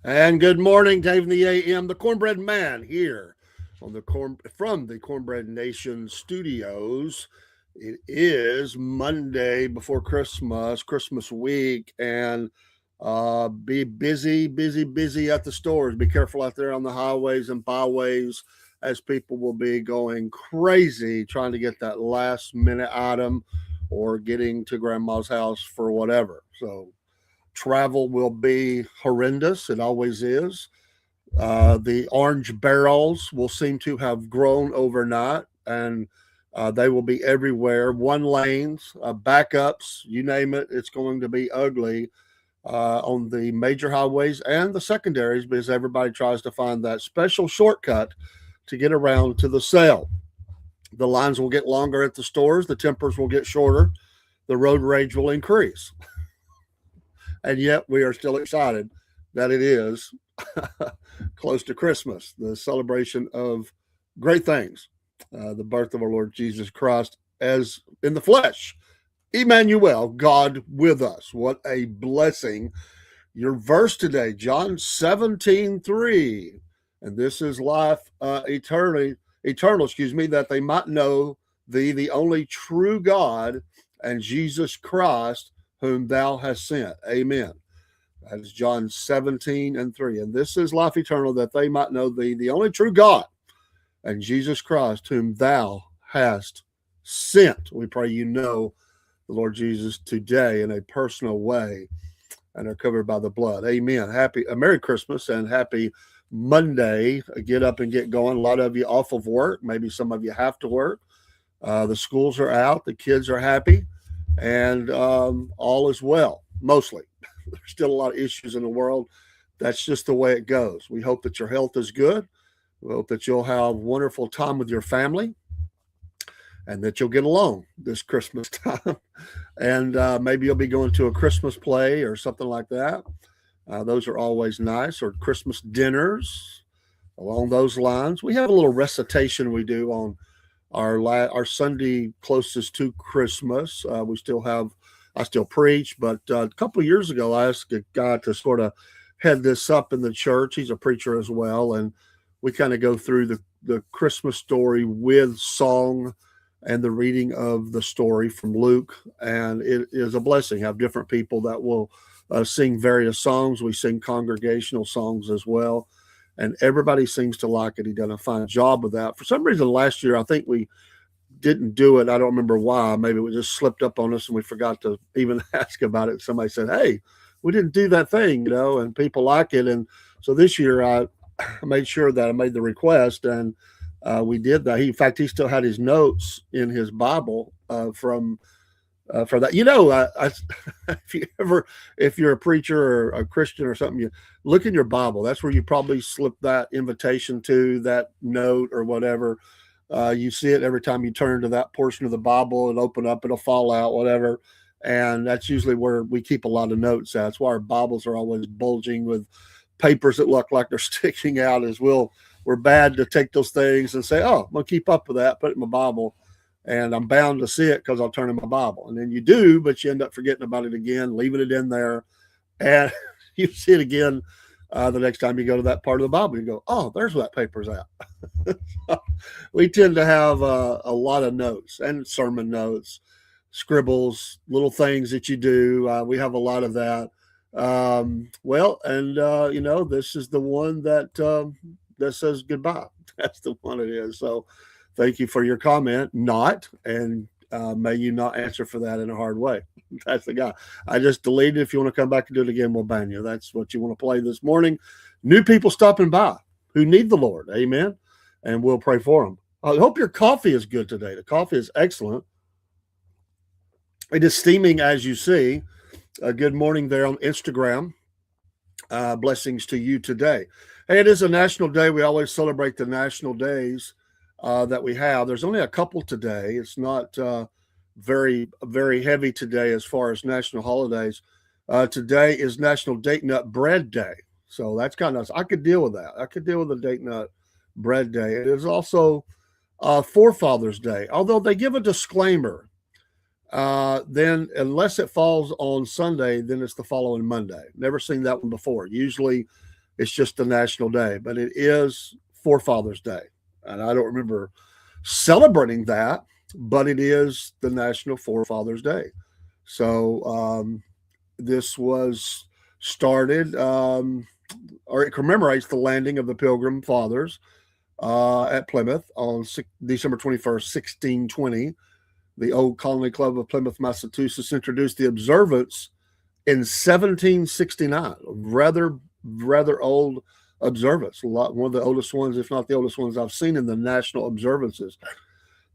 And good morning, Dave in the AM, the Cornbread Man here on from the Cornbread Nation studios. It is Monday before Christmas, Christmas week, and be busy at the stores. Be careful out there on the highways and byways as people will be going crazy trying to get that last minute item or getting to grandma's house for whatever. So travel will be horrendous. It always is. The orange barrels will seem to have grown overnight, and they will be everywhere. One lanes, backups, you name it, it's going to be ugly on the major highways and the secondaries because everybody tries to find that special shortcut to get around to the sale. The lines will get longer at the stores, the tempers will get shorter, the road rage will increase. And yet we are still excited that it is close to Christmas, the celebration of great things, the birth of our Lord Jesus Christ as in the flesh. Emmanuel, God with us. What a blessing. Your verse today, John 17:3. And this is life eternal, that they might know thee, the only true God, and Jesus Christ, whom thou hast sent. Amen. That is John 17:3. And this is life eternal, that they might know thee, the only true God, and Jesus Christ, whom thou hast sent. We pray you know the Lord Jesus today in a personal way and are covered by the blood. Amen. Merry Christmas and happy Monday. Get up and get going. A lot of you off of work. Maybe some of you have to work. The schools are out. The kids are happy. And all is well, mostly. There's still a lot of issues in the world. That's just the way it goes. We hope that your health is good. We hope that you'll have wonderful time with your family and that you'll get along this Christmas time. And maybe you'll be going to a Christmas play or something like that. Those are always nice, or Christmas dinners along those lines. We have a little recitation we do on our Sunday closest to Christmas. I still preach, but a couple of years ago, I asked a guy to sort of head this up in the church. He's a preacher as well, and we kind of go through the Christmas story with song and the reading of the story from Luke, and it is a blessing. Have different people that will sing various songs. We sing congregational songs as well, and everybody seems to like it. He done a fine job with that. For some reason, last year, I think we didn't do it. I don't remember why. Maybe it just slipped up on us and we forgot to even ask about it. Somebody said, hey, we didn't do that thing, and people like it. And so this year I made sure that I made the request, and we did that. In fact, he still had his notes in his Bible from for that. If you're a preacher or a Christian or something, you look in your Bible. That's where you probably slip that invitation to, that note or whatever. You see it every time you turn to that portion of the Bible and open up, it'll fall out, whatever. And that's usually where we keep a lot of notes at. That's why our Bibles are always bulging with papers that look like they're sticking out, as we're bad to take those things and say, oh, I'm going to keep up with that, put it in my Bible, and I'm bound to see it because I'll turn in my Bible. And then you do, but you end up forgetting about it again, leaving it in there, and you see it again the next time you go to that part of the Bible. You go, oh, there's what that paper's at. We tend to have a lot of notes and sermon notes, scribbles, little things that you do. We have a lot of that. This is the one that says goodbye. That's the one it is. So thank you for your comment. And may you not answer for that in a hard way. That's the guy. I just deleted it. If you want to come back and do it again, we'll ban you. That's what you want to play this morning. New people stopping by who need the Lord. Amen. And we'll pray for them. I hope your coffee is good today. The coffee is excellent. It is steaming, as you see. Good morning there on Instagram. Blessings to you today. Hey, it is a national day. We always celebrate the national days that we have. There's only a couple today. It's not very, very heavy today as far as national holidays. Today is National Date Nut Bread Day. So that's kind of nice. I could deal with that. I could deal with the Date Nut Bread Day. It is also Forefathers Day, although they give a disclaimer. Then unless it falls on Sunday, then it's the following Monday. Never seen that one before. Usually It's just a national day, but it is Forefathers Day. And I don't remember celebrating that, but it is the National Forefathers Day. So this was started, or it commemorates the landing of the Pilgrim Fathers at Plymouth on December 21st, 1620. The Old Colony Club of Plymouth, Massachusetts introduced the observance in 1769. Rather old observance. One of the oldest ones, if not the oldest ones I've seen in the national observances.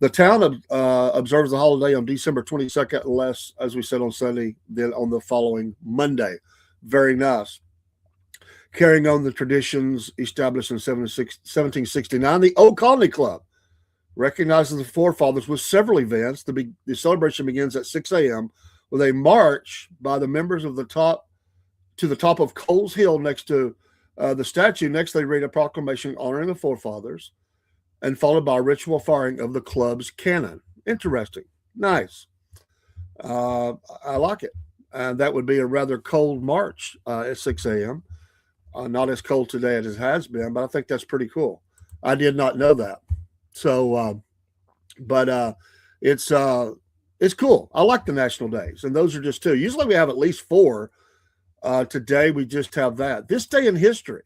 The town observes the holiday on December 22nd, unless, as we said on Sunday, then on the following Monday. Very nice. Carrying on the traditions established in 1769, the Old Colony Club recognizes the forefathers with several events. The celebration begins at 6 a.m. with a march by the members of the top to the top of Coles Hill next to the statue. Next, they read a proclamation honoring the forefathers, and followed by a ritual firing of the club's cannon. Interesting. Nice. I like it. And that would be a rather cold march at 6 a.m. Not as cold today as it has been, but I think that's pretty cool. I did not know that. So, but it's cool. I like the national days, and those are just two. Usually we have at least four. Today we just have that. This day in history.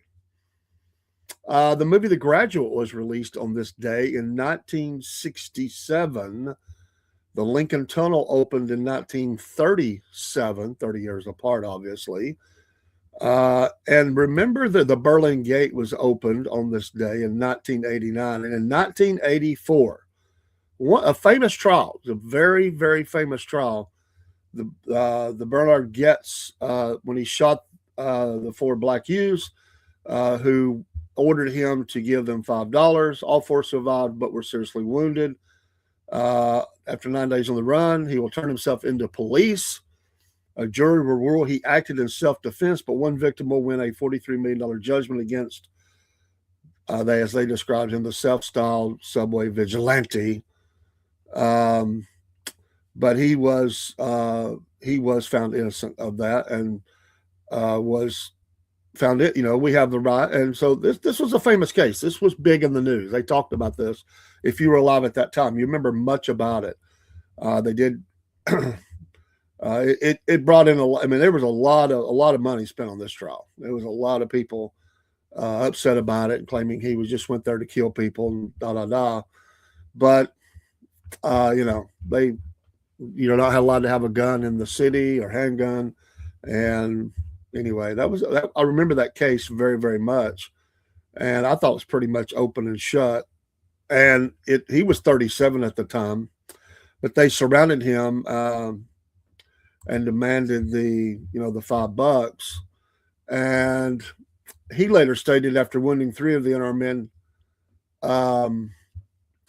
The movie The Graduate was released on this day in 1967. The Lincoln Tunnel opened in 1937, 30 years apart, obviously. And remember that the Berlin Gate was opened on this day in 1989. And in 1984, a famous trial, a very, very famous trial, the Bernard Goetz, when he shot the four black youths, who ordered him to give them $5. All four survived but were seriously wounded. After 9 days on the run, he will turn himself into police. A jury will rule he acted in self-defense, but one victim will win a $43 million judgment against, as they described him, the self-styled subway vigilante. But he was found innocent of that, and was found it. We have the right, and so this was a famous case. This was big in the news. They talked about this. If you were alive at that time, you remember much about it. They did. It brought in a lot. I mean, there was a lot of money spent on this trial. There was a lot of people upset about it and claiming he just went there to kill people and da da da. But they not allowed to have a gun in the city or handgun. And anyway, I remember that case very, very much, and I thought it was pretty much open and shut. And he was 37 at the time, but they surrounded him and demanded the $5. And he later stated, after wounding three of the unarmed men,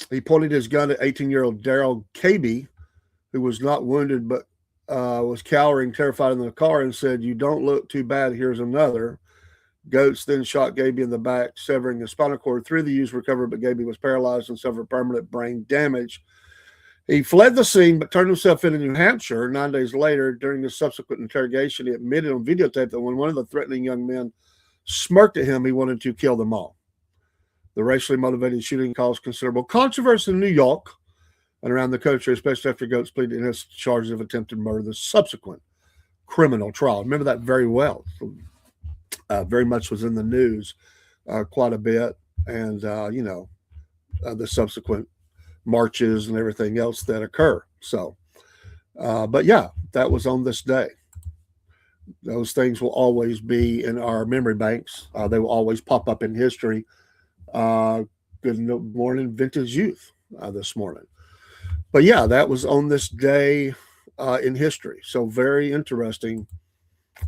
he pointed his gun at 18-year-old Darrell Caby, who was not wounded but was cowering, terrified in the car, and said, "You don't look too bad. Here's another." Goetz then shot Gaby in the back, severing the spinal cord. Three of the youths recovered, but Gaby was paralyzed and suffered permanent brain damage. He fled the scene, but turned himself in New Hampshire. 9 days later, during the subsequent interrogation, he admitted on videotape that when one of the threatening young men smirked at him, he wanted to kill them all. The racially motivated shooting caused considerable controversy in New York and around the country, especially after Goetz pleaded in his charges of attempted murder, the subsequent criminal trial. Remember that very well. Very much was in the news quite a bit, and the subsequent marches and everything else that occur. So, but yeah, that was on this day. Those things will always be in our memory banks. They will always pop up in history. Good morning, Vintage Youth, this morning. But yeah, that was on this day in history. So very interesting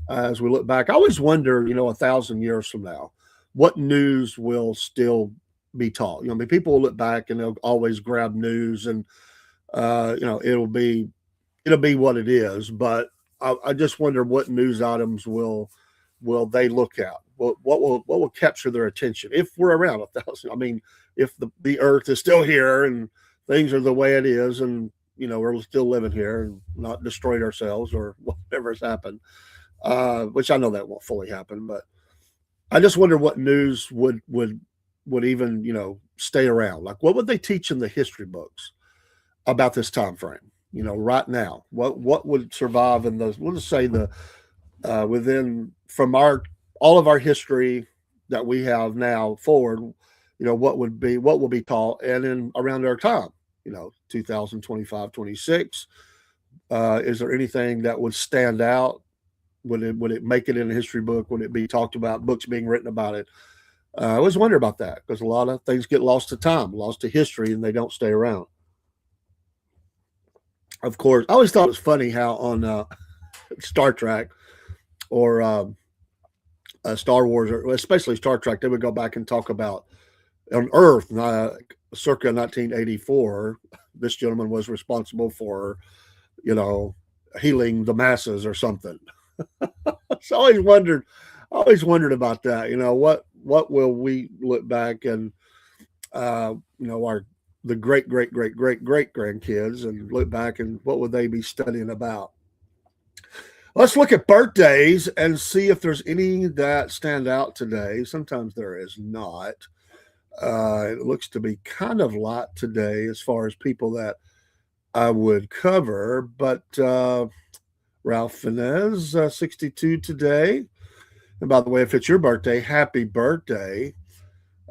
as we look back. I always wonder, 1,000 years from now, what news will still be taught. People will look back and they'll always grab news, and it'll be what it is. But I just wonder what news items will they look at. What will capture their attention if we're around 1,000? I mean, if the Earth is still here and things are the way it is, and we're still living here and not destroyed ourselves or whatever has happened, which I know that won't fully happen, but I just wonder what news would even stay around. Like, what would they teach in the history books about this time frame? Right now, what would survive in those? We'll just say the within from our all of our history that we have now forward. What will be taught, and in around our time, 2025, 26. Is there anything that would stand out? Would it make it in a history book? Would it be talked about? Books being written about it? I always wonder about that because a lot of things get lost to time, lost to history, and they don't stay around. Of course, I always thought it was funny how on Star Trek or Star Wars, or especially Star Trek, they would go back and talk about on Earth, circa 1984. This gentleman was responsible for, you know, healing the masses or something. So I always wondered about that. What will we look back and our the great great great great great grandkids and look back and what would they be studying about? Let's look at birthdays and see if there's any that stand out today. Sometimes there is not. It looks to be kind of light today as far as people that I would cover, but Ralph Finez, 62 today. And by the way, if it's your birthday, happy birthday.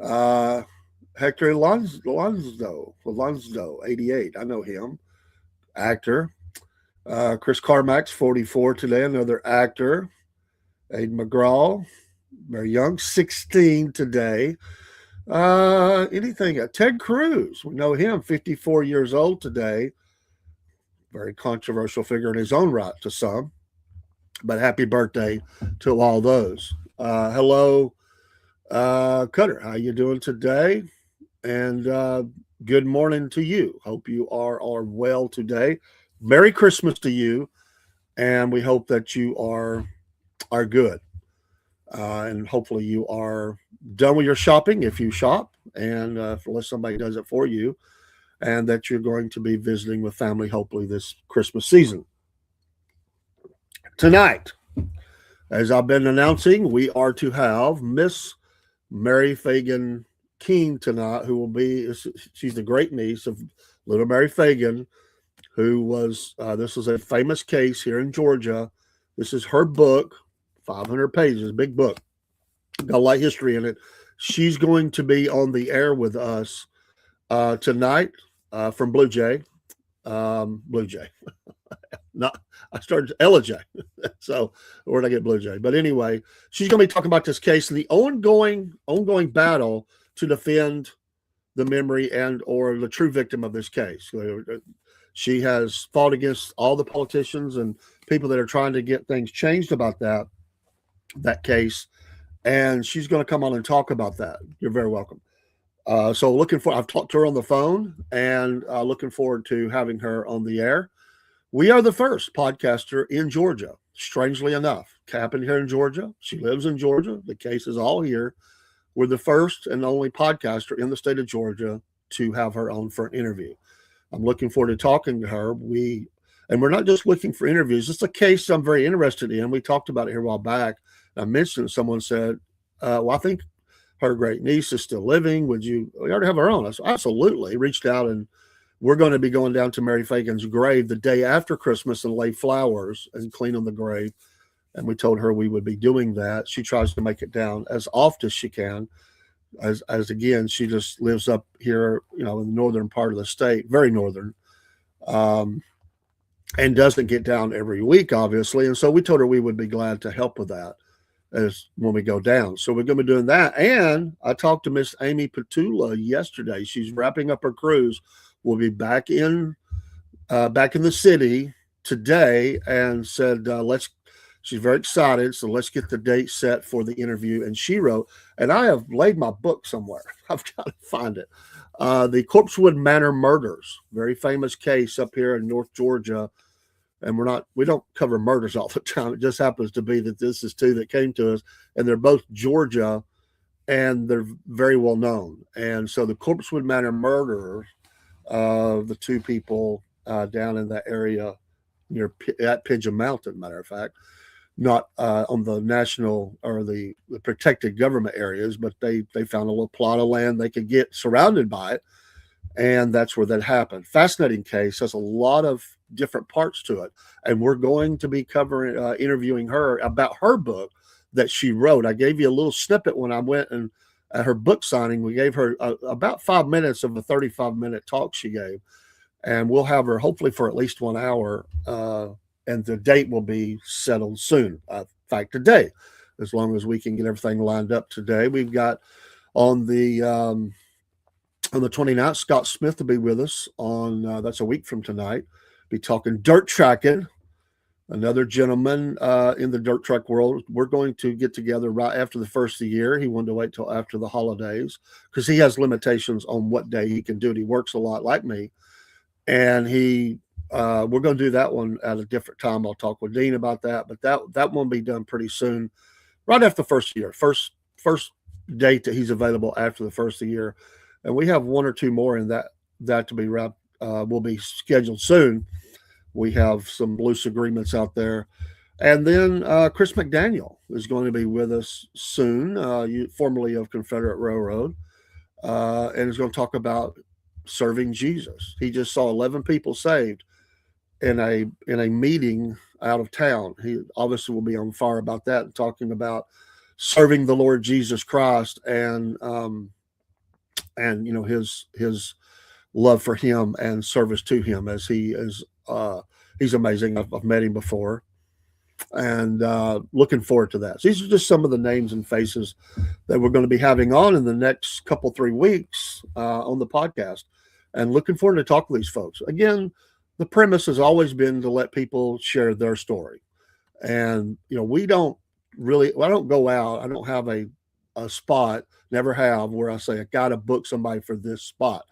Uh, Hector Alonso, 88. I know him, actor. Chris Carmack's 44 today, another actor. Aiden McGraw, very young, 16 today. Anything? Ted Cruz, we know him, 54 years old today. Very controversial figure in his own right to some, but happy birthday to all those. Hello, Cutter. How you doing today? And good morning to you. Hope you are well today. Merry Christmas to you, and we hope that you are good, and hopefully you are done with your shopping if you shop, and unless somebody does it for you, and that you're going to be visiting with family hopefully this Christmas season. Tonight, as I've been announcing, we are to have Miss Mary Fagan King tonight, who will be, she's the great niece of little Mary Fagan, who was, this is a famous case here in Georgia. This is her book, 500 pages, big book, got a lot of history in it. She's going to be on the air with us tonight from Blue Jay. Blue Jay. Not, I started Ella J. So where did I get Blue Jay? But anyway, she's going to be talking about this case and the ongoing battle to defend the memory and or the true victim of this case. She has fought against all the politicians and people that are trying to get things changed about that case, and she's going to come on and talk about that. You're very welcome. So I've talked to her on the phone, and looking forward to having her on the air. We are the first podcaster in Georgia, strangely enough. Happened here in Georgia. She lives in Georgia. The case is all here. We're the first and only podcaster in the state of Georgia to have her on for an interview. I'm looking forward to talking to her. We're not just looking for interviews. It's a case I'm very interested in. We talked about it here a while back. I mentioned someone said, well, I think her great niece is still living. We already have her on? I said, absolutely. Reached out, and we're going to be going down to Mary Fagan's grave the day after Christmas and lay flowers and clean on the grave. And we told her we would be doing that. She tries to make it down as often as she can. As again, she just lives up here, in the northern part of the state, very northern, and doesn't get down every week, obviously. And so we told her we would be glad to help with that as when we go down. So we're going to be doing that. And I talked to Miss Amy Petula yesterday. She's wrapping up her cruise. We'll be back in the city today, and said she's very excited, so let's get the date set for the interview. And she wrote, and I have laid my book somewhere. I've got to find it. The Corpsewood Manor murders, very famous case up here in North Georgia. And we don't cover murders all the time. It just happens to be that this is two that came to us, and they're both Georgia, and they're very well known. And so the Corpsewood Manor murderers, the two people down in that area at Pigeon Mountain, matter of fact, not on the national or the protected government areas, but they found a little plot of land they could get surrounded by it, and that's where that happened. Fascinating case, has a lot of different parts to it, and we're going to be covering interviewing her about her book that she wrote. I gave you a little snippet when I went and at her book signing. We gave her about 5 minutes of a 35-minute talk she gave, and we'll have her hopefully for at least 1 hour. And the date will be settled soon. In fact, today, as long as we can get everything lined up today. We've got on the 29th, Scott Smith will be with us on that's a week from tonight. Be talking dirt tracking. Another gentleman in the dirt track world. We're going to get together right after the first of the year. He wanted to wait till after the holidays because he has limitations on what day he can do it. He works a lot like me, and we're going to do that one at a different time. I'll talk with Dean about that, but that one will be done pretty soon, right after the first year. First date that he's available after the first of the year, and we have one or two more in that to be wrapped. Will be scheduled soon. We have some loose agreements out there. And then Chris McDaniel is going to be with us soon, formerly of Confederate Railroad, and is going to talk about serving Jesus. He just saw 11 people saved in a meeting out of town. He obviously will be on fire about that and talking about serving the Lord Jesus Christ and his love for him and service to him as he is. He's amazing. I've met him before, and looking forward to that. So these are just some of the names and faces that we're going to be having on in the next 3 weeks on the podcast, and looking forward to talk with these folks. Again, the premise has always been to let people share their story, and I don't go out. I don't have a spot, never have, where I say I got to book somebody for this spot.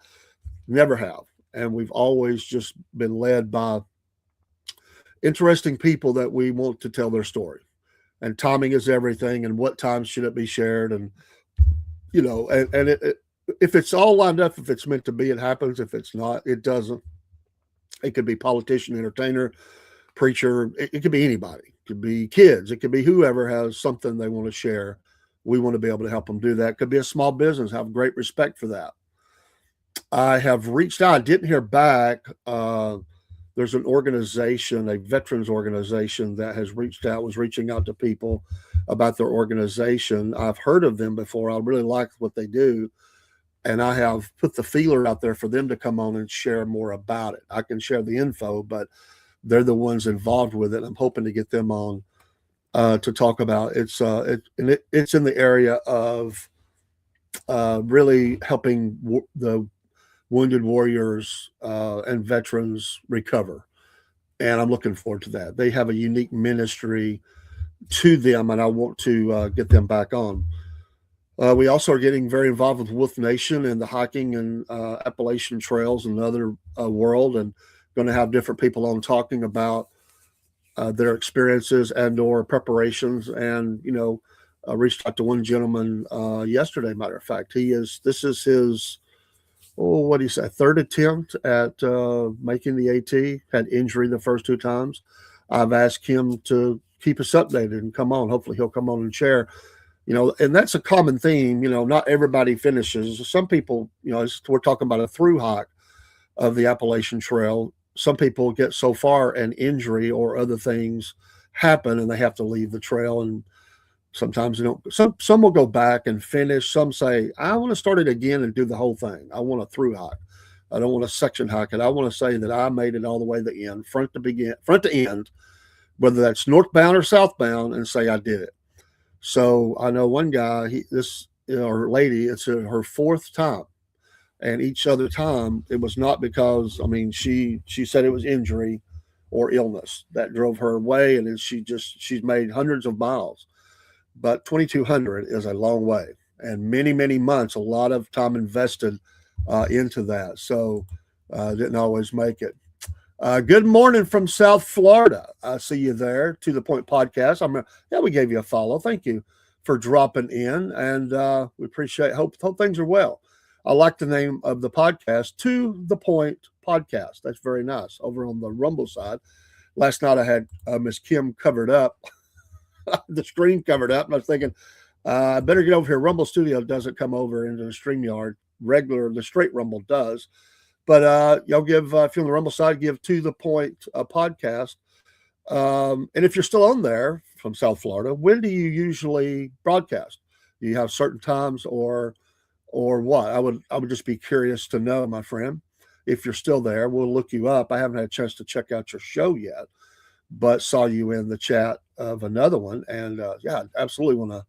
Never have. And we've always just been led by interesting people that we want to tell their story. And timing is everything. And what time should it be shared? And if it's all lined up, if it's meant to be, it happens. If it's not, it doesn't. It could be politician, entertainer, preacher. It could be anybody. It could be kids. It could be whoever has something they want to share. We want to be able to help them do that. It could be a small business. Have great respect for that. I have reached out. I didn't hear back. There's an organization, a veterans organization that has was reaching out to people about their organization. I've heard of them before. I really like what they do. And I have put the feeler out there for them to come on and share more about it. I can share the info, but they're the ones involved with it. I'm hoping to get them on to talk about it. It's in the area of really helping the wounded warriors and veterans recover. And I'm looking forward to that. They have a unique ministry to them, and I want to get them back on. We also are getting very involved with Wolf Nation and the hiking and Appalachian trails and other world, and going to have different people on talking about their experiences and or preparations. And I reached out to one gentleman yesterday. Matter of fact, this is his what do you say, third attempt at making the AT. Had injury the first 2 times. I've asked him to keep us updated and come on. Hopefully he'll come on and share. And that's a common theme. Not everybody finishes. Some people, we're talking about a through hike of the Appalachian Trail. Some people get so far and injury or other things happen and they have to leave the trail. And sometimes they don't. Some will go back and finish. Some say, I want to start it again and do the whole thing. I want a through hike. I don't want a section hike it. I want to say that I made it all the way to the end, front to end, whether that's northbound or southbound, and say I did it. So I know one guy, or lady, it's her 4th time. And each other time, it was not because, she said it was injury or illness that drove her away. And then she's made hundreds of miles. But 2,200 is a long way. And many, many months, a lot of time invested into that. So didn't always make it. Good morning from South Florida. I see you there. To the Point Podcast. We gave you a follow. Thank you for dropping in, and we appreciate. Hope things are well. I like the name of the podcast, To the Point Podcast. That's very nice. Over on the Rumble side, last night I had Miss Kim covered up the screen covered up. And I was thinking, I better get over here. Rumble Studio doesn't come over into the StreamYard regular. The straight Rumble does. But y'all give, if you're on the Rumble side, give To The Point podcast. And if you're still on there from South Florida, when do you usually broadcast? Do you have certain times or what? I would just be curious to know, my friend. If you're still there, we'll look you up. I haven't had a chance to check out your show yet, but saw you in the chat of another one, and yeah, absolutely want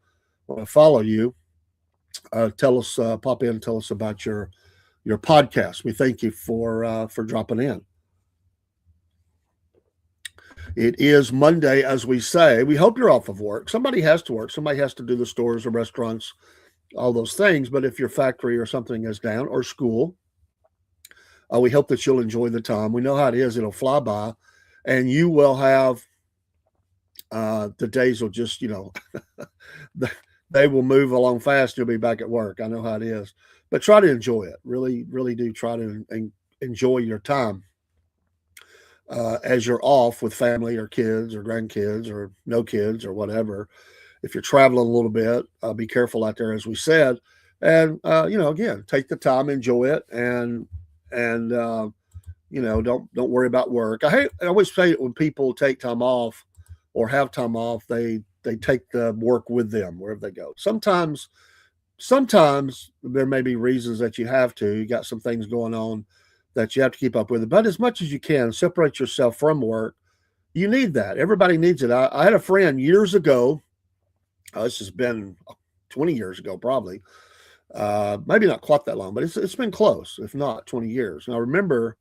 to follow you. Tell us, pop in, and tell us about your podcast. We thank you for dropping in. It is Monday, as we say. We hope you're off of work. Somebody has to work. Somebody has to do the stores or restaurants, all those things. But if your factory or something is down, or school, we hope that you'll enjoy the time. We know how it is. It'll fly by, and you will have the days will just, they will move along fast. You'll be back at work. I know how it is. But try to enjoy it. Really, really do try to enjoy your time as you're off with family or kids or grandkids or no kids or whatever. If you're traveling a little bit, be careful out there, as we said. And, again, take the time, enjoy it, and don't worry about work. I always say it when people take time off or have time off, they take the work with them wherever they go. Sometimes there may be reasons that you have to. You got some things going on that you have to keep up with. But as much as you can, separate yourself from work. You need that. Everybody needs it. I had a friend years ago. This has been 20 years ago, probably. Maybe not quite that long, but it's been close, if not 20 years. And I remember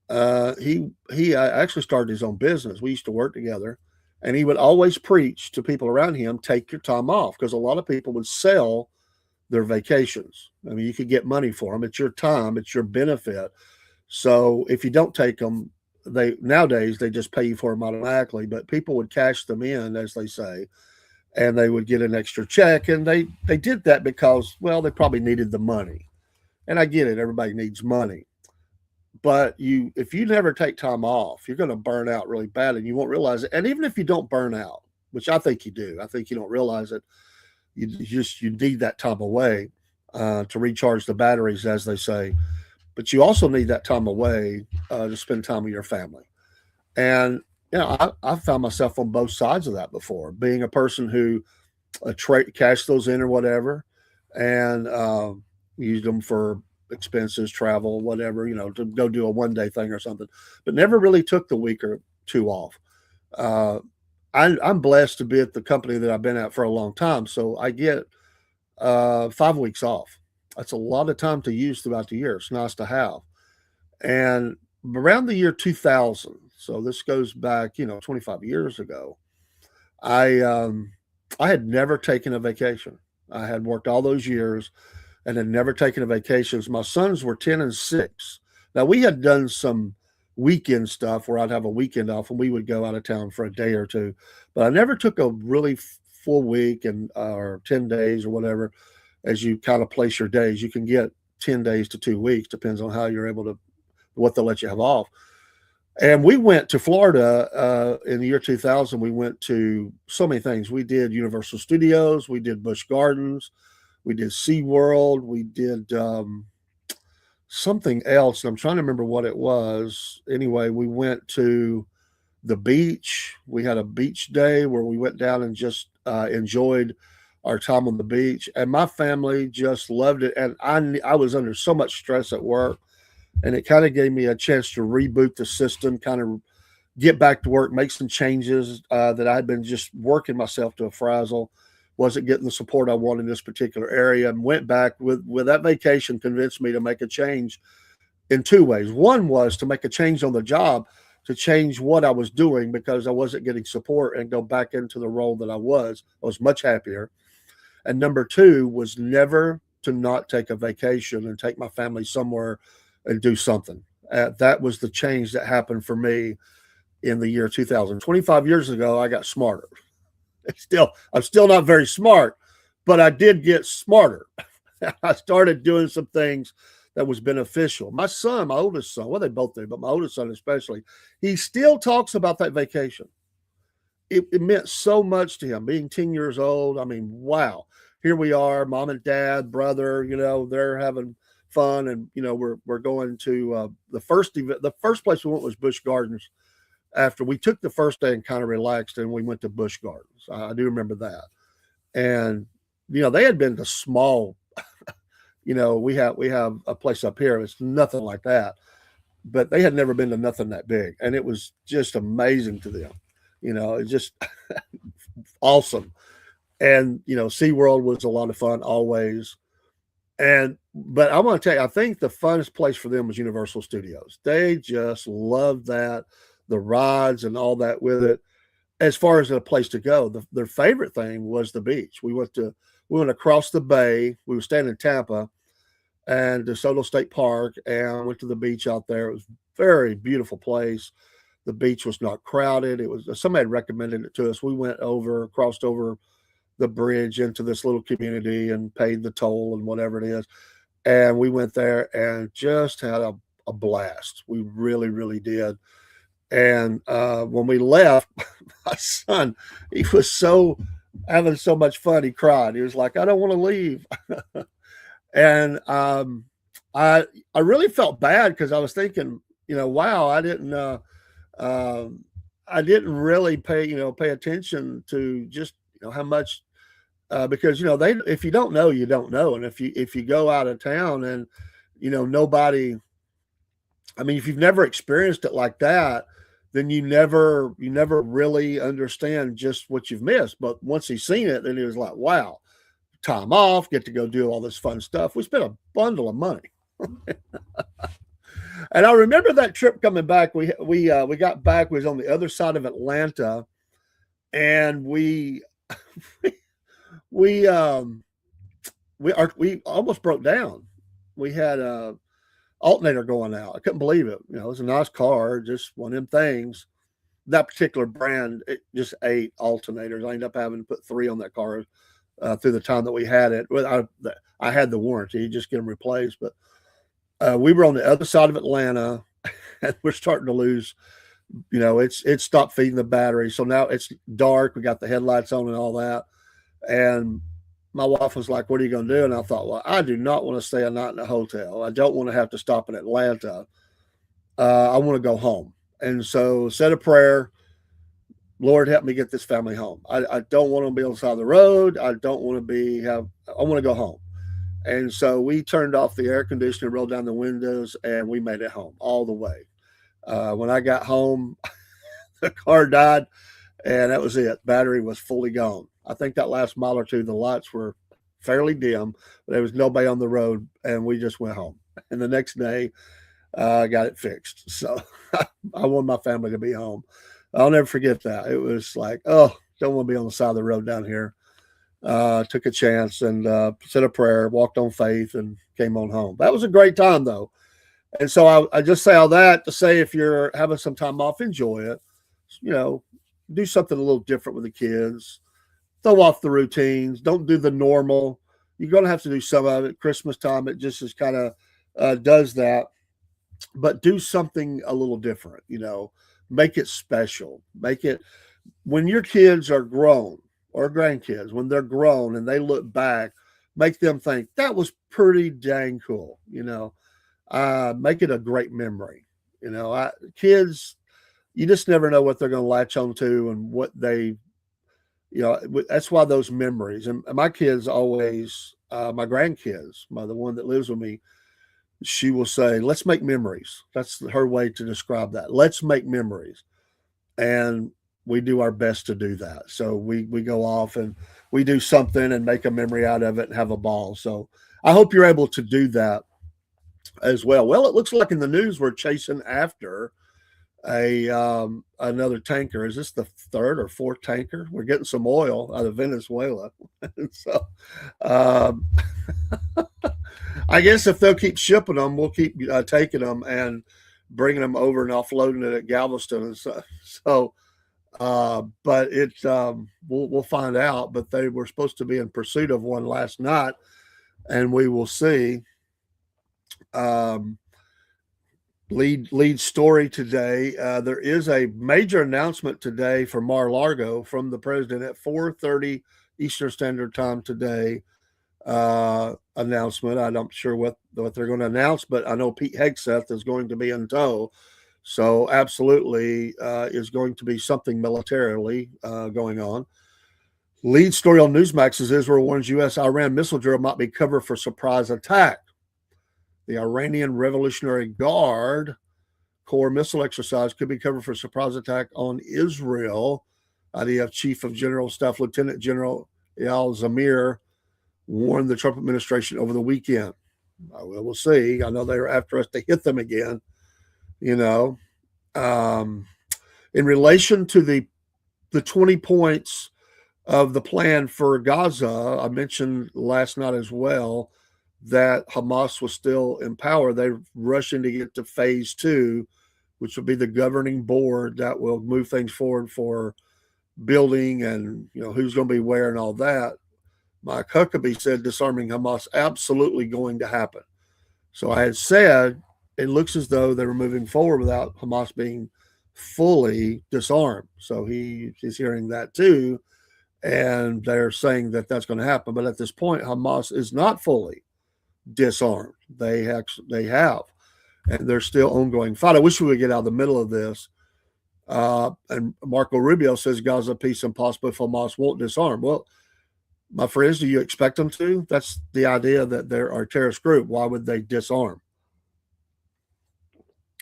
he actually started his own business. We used to work together, and he would always preach to people around him, take your time off, because a lot of people would sell their vacations. I mean, you could get money for them. It's your time. It's your benefit. So if you don't take them, nowadays they just pay you for them automatically, but people would cash them in, as they say, and they would get an extra check. And they did that because, well, they probably needed the money. And I get it. Everybody needs money. But if you never take time off, you're going to burn out really bad, and you won't realize it. And even if you don't burn out, which I think you do, I think you don't realize it. You need that time away to recharge the batteries, as they say. But you also need that time away to spend time with your family. And I found myself on both sides of that before, being a person who cashed those in or whatever, and used them for expenses, travel, whatever, to go do a one-day thing or something, but never really took the week or two off. I'm blessed to be at the company that I've been at for a long time, so I get 5 weeks off. That's a lot of time to use throughout the year. It's nice to have. And around the year 2000, so this goes back, 25 years ago, I had never taken a vacation. I had worked all those years and had never taken a vacation. My sons were 10 and 6. Now, we had done some weekend stuff where I'd have a weekend off and we would go out of town for a day or two, but I never took a really full week or 10 days or whatever. As you kind of place your days, you can get 10 days to 2 weeks, depends on how you're able to, what they'll let you have off. And we went to Florida in the year 2000. We went to so many things. We did Universal Studios. We did Busch Gardens. We did SeaWorld. We did something else. And I'm trying to remember what it was. Anyway, we went to the beach. We had a beach day where we went down and just enjoyed our time on the beach. And my family just loved it. And I was under so much stress at work. And it kind of gave me a chance to reboot the system, kind of get back to work, make some changes that I had been just working myself to a frazzle. Wasn't getting the support I wanted in this particular area, and went back with that vacation convinced me to make a change in 2 ways. One was to make a change on the job, to change what I was doing because I wasn't getting support, and go back into the role that I was. I was much happier. And number 2 was never to not take a vacation and take my family somewhere and do something. That was the change that happened for me in the year 2000. 25 years ago, I got smarter. I'm still not very smart, but I did get smarter. I started doing some things that was beneficial. My son, my oldest son, well, they both do, but my oldest son especially, he still talks about that vacation. it meant so much to him being 10 years old. I mean, wow, here we are, mom and dad, brother, they're having fun. And, we're going to the first event. The first place we went was Busch Gardens. After we took the first day and kind of relaxed, and we went to Busch Gardens. I do remember that. And, they had been to small, we have a place up here. It's nothing like that, but they had never been to nothing that big. And it was just amazing to them. It's just awesome. And, SeaWorld was a lot of fun always. But I'm going to tell you, I think the funnest place for them was Universal Studios. They just loved that, the rides and all that with it. As far as a place to go, their favorite thing was the beach. We went across the bay. We were staying in Tampa and DeSoto State Park, and went to the beach out there. It was a very beautiful place. The beach was not crowded. It was somebody had recommended it to us. We crossed over the bridge into this little community and paid the toll and whatever it is. And we went there and just had a blast. We really, really did. And when we left, my son, he was having so much fun. He cried. He was like, I don't want to leave. And I really felt bad because I was thinking, wow, I didn't really pay attention to just how much because if you don't know, you don't know. And if you go out of town and nobody, I mean, if you've never experienced it like that, then you never really understand just what you've missed. But once he's seen it, then he was like, wow, time off, get to go do all this fun stuff. We spent a bundle of money. And I remember that trip coming back. We got back. We was on the other side of Atlanta, and we almost broke down. We had a alternator going out. I couldn't believe it. It was a nice car, just one of them things. That particular brand, it just 8 alternators. I ended up having to put 3 on that car through the time that we had it. I had the warranty, just get them replaced. But we were on the other side of Atlanta, and we're starting to lose. It's stopped feeding the battery, so now it's dark. We got the headlights on and all that, and my wife was like, what are you going to do? And I thought, well, I do not want to stay a night in a hotel. I don't want to have to stop in Atlanta. I want to go home. And so said a prayer. Lord, help me get this family home. I don't want to be on the side of the road. I don't want to I want to go home. And so we turned off the air conditioner, rolled down the windows, and we made it home all the way. When I got home, the car died, and that was it. Battery was fully gone. I think that last mile or two, the lights were fairly dim. There was nobody on the road, and we just went home. And the next day, I got it fixed. So I want my family to be home. I'll never forget that. It was like, oh, don't want to be on the side of the road down here. Took a chance and said a prayer, walked on faith, and came on home. That was a great time, though. And so I just say all that to say if you're having some time off, enjoy it. Do something a little different with the kids. Throw off the routines. Don't do the normal. You're going to have to do some of it. Christmas time, it just is kind of does that. But do something a little different, Make it special. Make it when your kids are grown or grandkids, when they're grown and they look back, make them think that was pretty dang cool, Make it a great memory. Kids, you just never know what they're going to latch on to and what they, that's why those memories. And my kids always, my grandkids, the one that lives with me, she will say, let's make memories. That's her way to describe that. Let's make memories. And we do our best to do that. So we go off and we do something and make a memory out of it and have a ball. So I hope you're able to do that as well. Well, it looks like in the news we're chasing after another tanker. Is this the 3rd or 4th tanker? We're getting some oil out of Venezuela. So I guess if they'll keep shipping them, we'll keep taking them and bringing them over and offloading it at Galveston and stuff. So but it's we'll find out. But they were supposed to be in pursuit of one last night, and we will see. lead story today. There is a major announcement today for Mar-a-Lago from the president at 4:30 Eastern Standard Time today. Announcement. I'm not sure what they're going to announce, but I know Pete Hegseth is going to be in tow. So absolutely is going to be something militarily going on. Lead story on Newsmax is Israel warns U.S.-Iran missile drill might be covered for surprise attack. The Iranian Revolutionary Guard Corps missile exercise could be covered for surprise attack on Israel. IDF Chief of General Staff Lieutenant General Eyal Zamir warned the Trump administration over the weekend. We'll see. I know they were after us to hit them again. You know, in relation to the 20 points of the plan for Gaza, I mentioned last night as well that Hamas was still in power. They're rushing to get to phase 2, which will be the governing board that will move things forward for building and who's going to be where and all that. Mike Huckabee said disarming Hamas absolutely going to happen. So I had said it looks as though they were moving forward without Hamas being fully disarmed. So he is hearing that too, and they're saying that that's going to happen. But at this point, Hamas is not fully disarmed. They have, and there's still ongoing fight. I wish we would get out of the middle of this. And Marco Rubio says Gaza peace impossible if Hamas won't disarm. Well, my friends, do you expect them to? That's the idea that they're a terrorist group. Why would they disarm?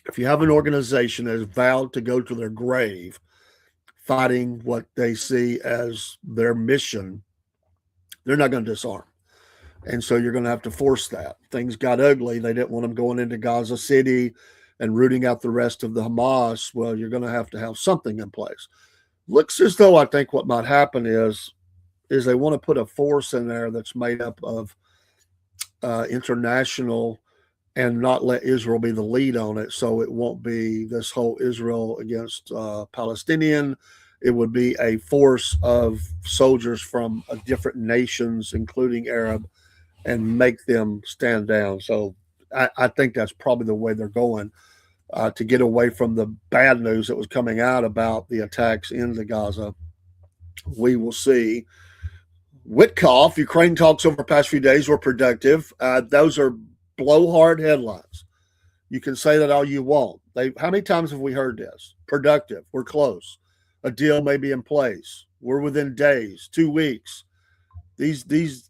If you have an organization that has vowed to go to their grave fighting what they see as their mission, they're not going to disarm. And so you're going to have to force that. Things got ugly. They didn't want them going into Gaza City and rooting out the rest of the Hamas. Well, you're going to have something in place. Looks as though I think what might happen is they want to put a force in there that's made up of international and not let Israel be the lead on it. So it won't be this whole Israel against Palestinian. It would be a force of soldiers from different nations, including Arab, and make them stand down. So I think that's probably the way they're going to get away from the bad news that was coming out about the attacks into Gaza. We will see. Witkoff, Ukraine talks over the past few days were productive. Those are blowhard headlines. You can say that all you want. How many times have we heard this? Productive. We're close. A deal may be in place. We're within days, 2 weeks. These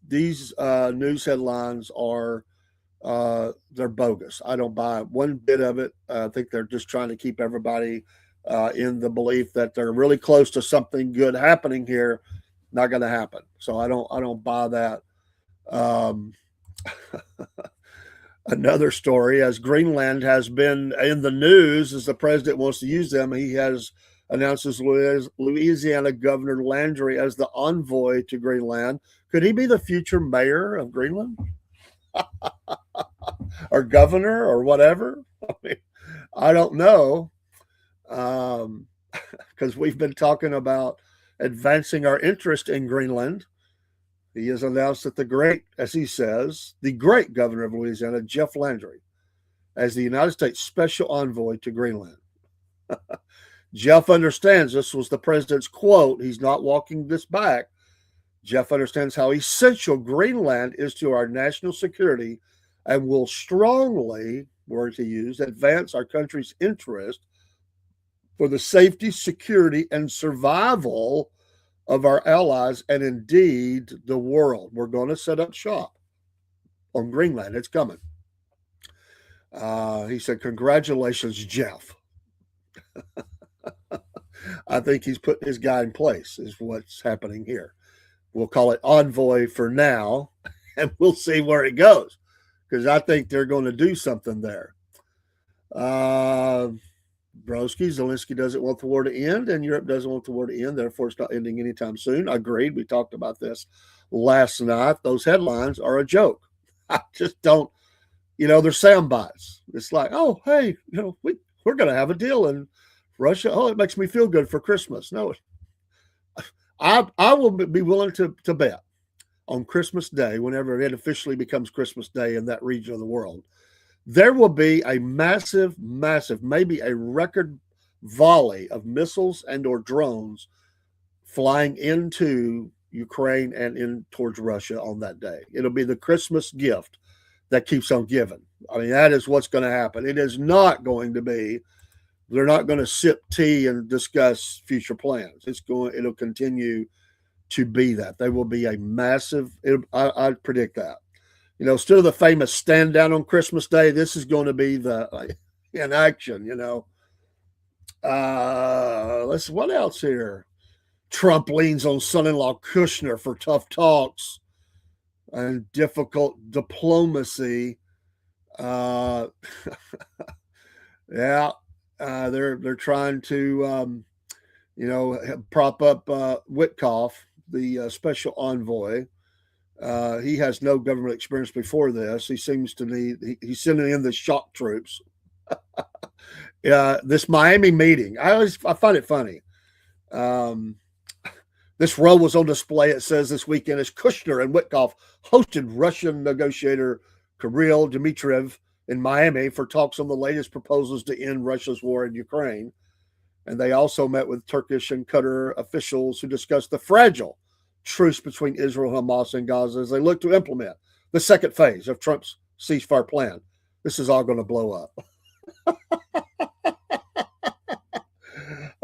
news headlines are they're bogus. I don't buy one bit of it. I think they're just trying to keep everybody in the belief that they're really close to something good happening here. Not going to happen. So I don't buy that. Another story, as Greenland has been in the news as the president wants to use them, he has announced his Louisiana Governor Landry as the envoy to Greenland. Could he be the future mayor of Greenland? Or governor or whatever? I mean, I don't know. Because we've been talking about advancing our interest in Greenland. He has announced that the great governor of Louisiana, Jeff Landry, as the United States special envoy to Greenland. Jeff understands, this was the president's quote, he's not walking this back. Jeff understands how essential Greenland is to our national security and will strongly, word to use, advance our country's interest for the safety, security, and survival of our allies and indeed the world. We're going to set up shop on Greenland. It's coming. He said, congratulations, Jeff. I think he's putting his guy in place is what's happening here. We'll call it envoy for now, and we'll see where it goes because I think they're going to do something there. Broski, Zelensky doesn't want the war to end, and Europe doesn't want the war to end. Therefore, it's not ending anytime soon. Agreed. We talked about this last night. Those headlines are a joke. I just don't, they're sound bites. It's like, oh, hey, we're going to have a deal in Russia. Oh, it makes me feel good for Christmas. No, I will be willing to bet on Christmas Day, whenever it officially becomes Christmas Day in that region of the world, There will be a massive, maybe a record volley of missiles and or drones flying into Ukraine and in towards Russia on that day. It'll be the Christmas gift that keeps on giving. I mean, that is what's going to happen. It is not going to be. They're not going to sip tea and discuss future plans. It'll continue to be that. There will be a massive. I predict that. Instead of the famous stand down on Christmas Day, this is going to be the in action. What else here? Trump leans on son-in-law Kushner for tough talks and difficult diplomacy. Yeah, they're trying to prop up Witkoff, the special envoy. He has no government experience before this. He seems to need. He's sending in the shock troops. This Miami meeting, I find it funny. This role was on display, it says, this weekend as Kushner and Witkoff hosted Russian negotiator Kirill Dmitriev in Miami for talks on the latest proposals to end Russia's war in Ukraine. And they also met with Turkish and Qatar officials who discussed the fragile truce between Israel, Hamas, and Gaza as they look to implement the second phase of Trump's ceasefire plan. This is all going to blow up.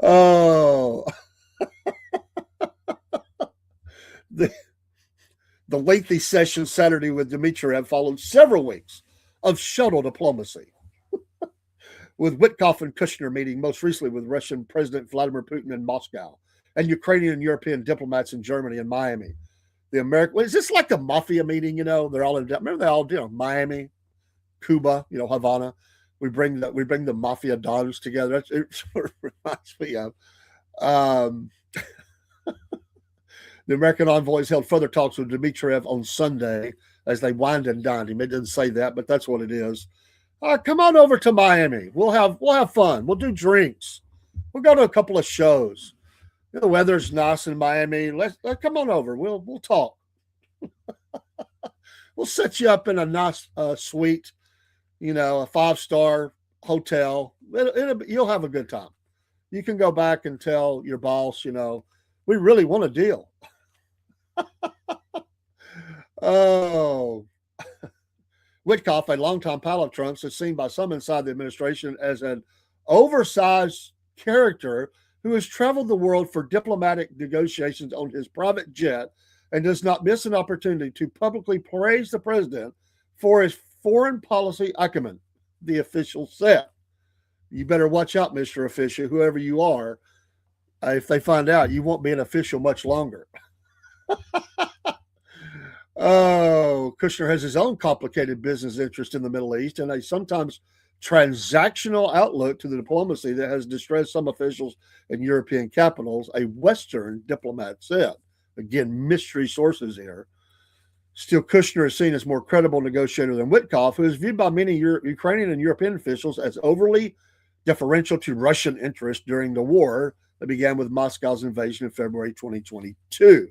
Oh. The lengthy session Saturday with Dmitriev followed several weeks of shuttle diplomacy, with Witkoff and Kushner meeting most recently with Russian President Vladimir Putin in Moscow and Ukrainian and European diplomats in Germany and Miami. Is this like a mafia meeting? They're all in. Remember they all Miami, Cuba, Havana. We bring the mafia dons together. It sort of reminds me of. The American envoys held further talks with Dmitriev on Sunday as they wined and dined. He didn't say that, but that's what it is. Come on over to Miami. We'll have fun. We'll do drinks. We'll go to a couple of shows. The weather's nice in Miami. Let's come on over. We'll talk. We'll set you up in a nice suite, a 5-star hotel. You'll have a good time. You can go back and tell your boss, we really want a deal. Oh. Witkoff, a longtime pal of Trump's, is seen by some inside the administration as an oversized character who has traveled the world for diplomatic negotiations on his private jet and does not miss an opportunity to publicly praise the president for his foreign policy acumen, the official said. You better watch out, Mr. Official, whoever you are. If they find out, you won't be an official much longer. Oh, Kushner has his own complicated business interest in the Middle East and a sometimes transactional outlook to the diplomacy that has distressed some officials in European capitals, a Western diplomat said. Again, mystery sources here. Still, Kushner is seen as more credible negotiator than Witkoff, who is viewed by many Ukrainian and European officials as overly deferential to Russian interests during the war that began with Moscow's invasion in February 2022.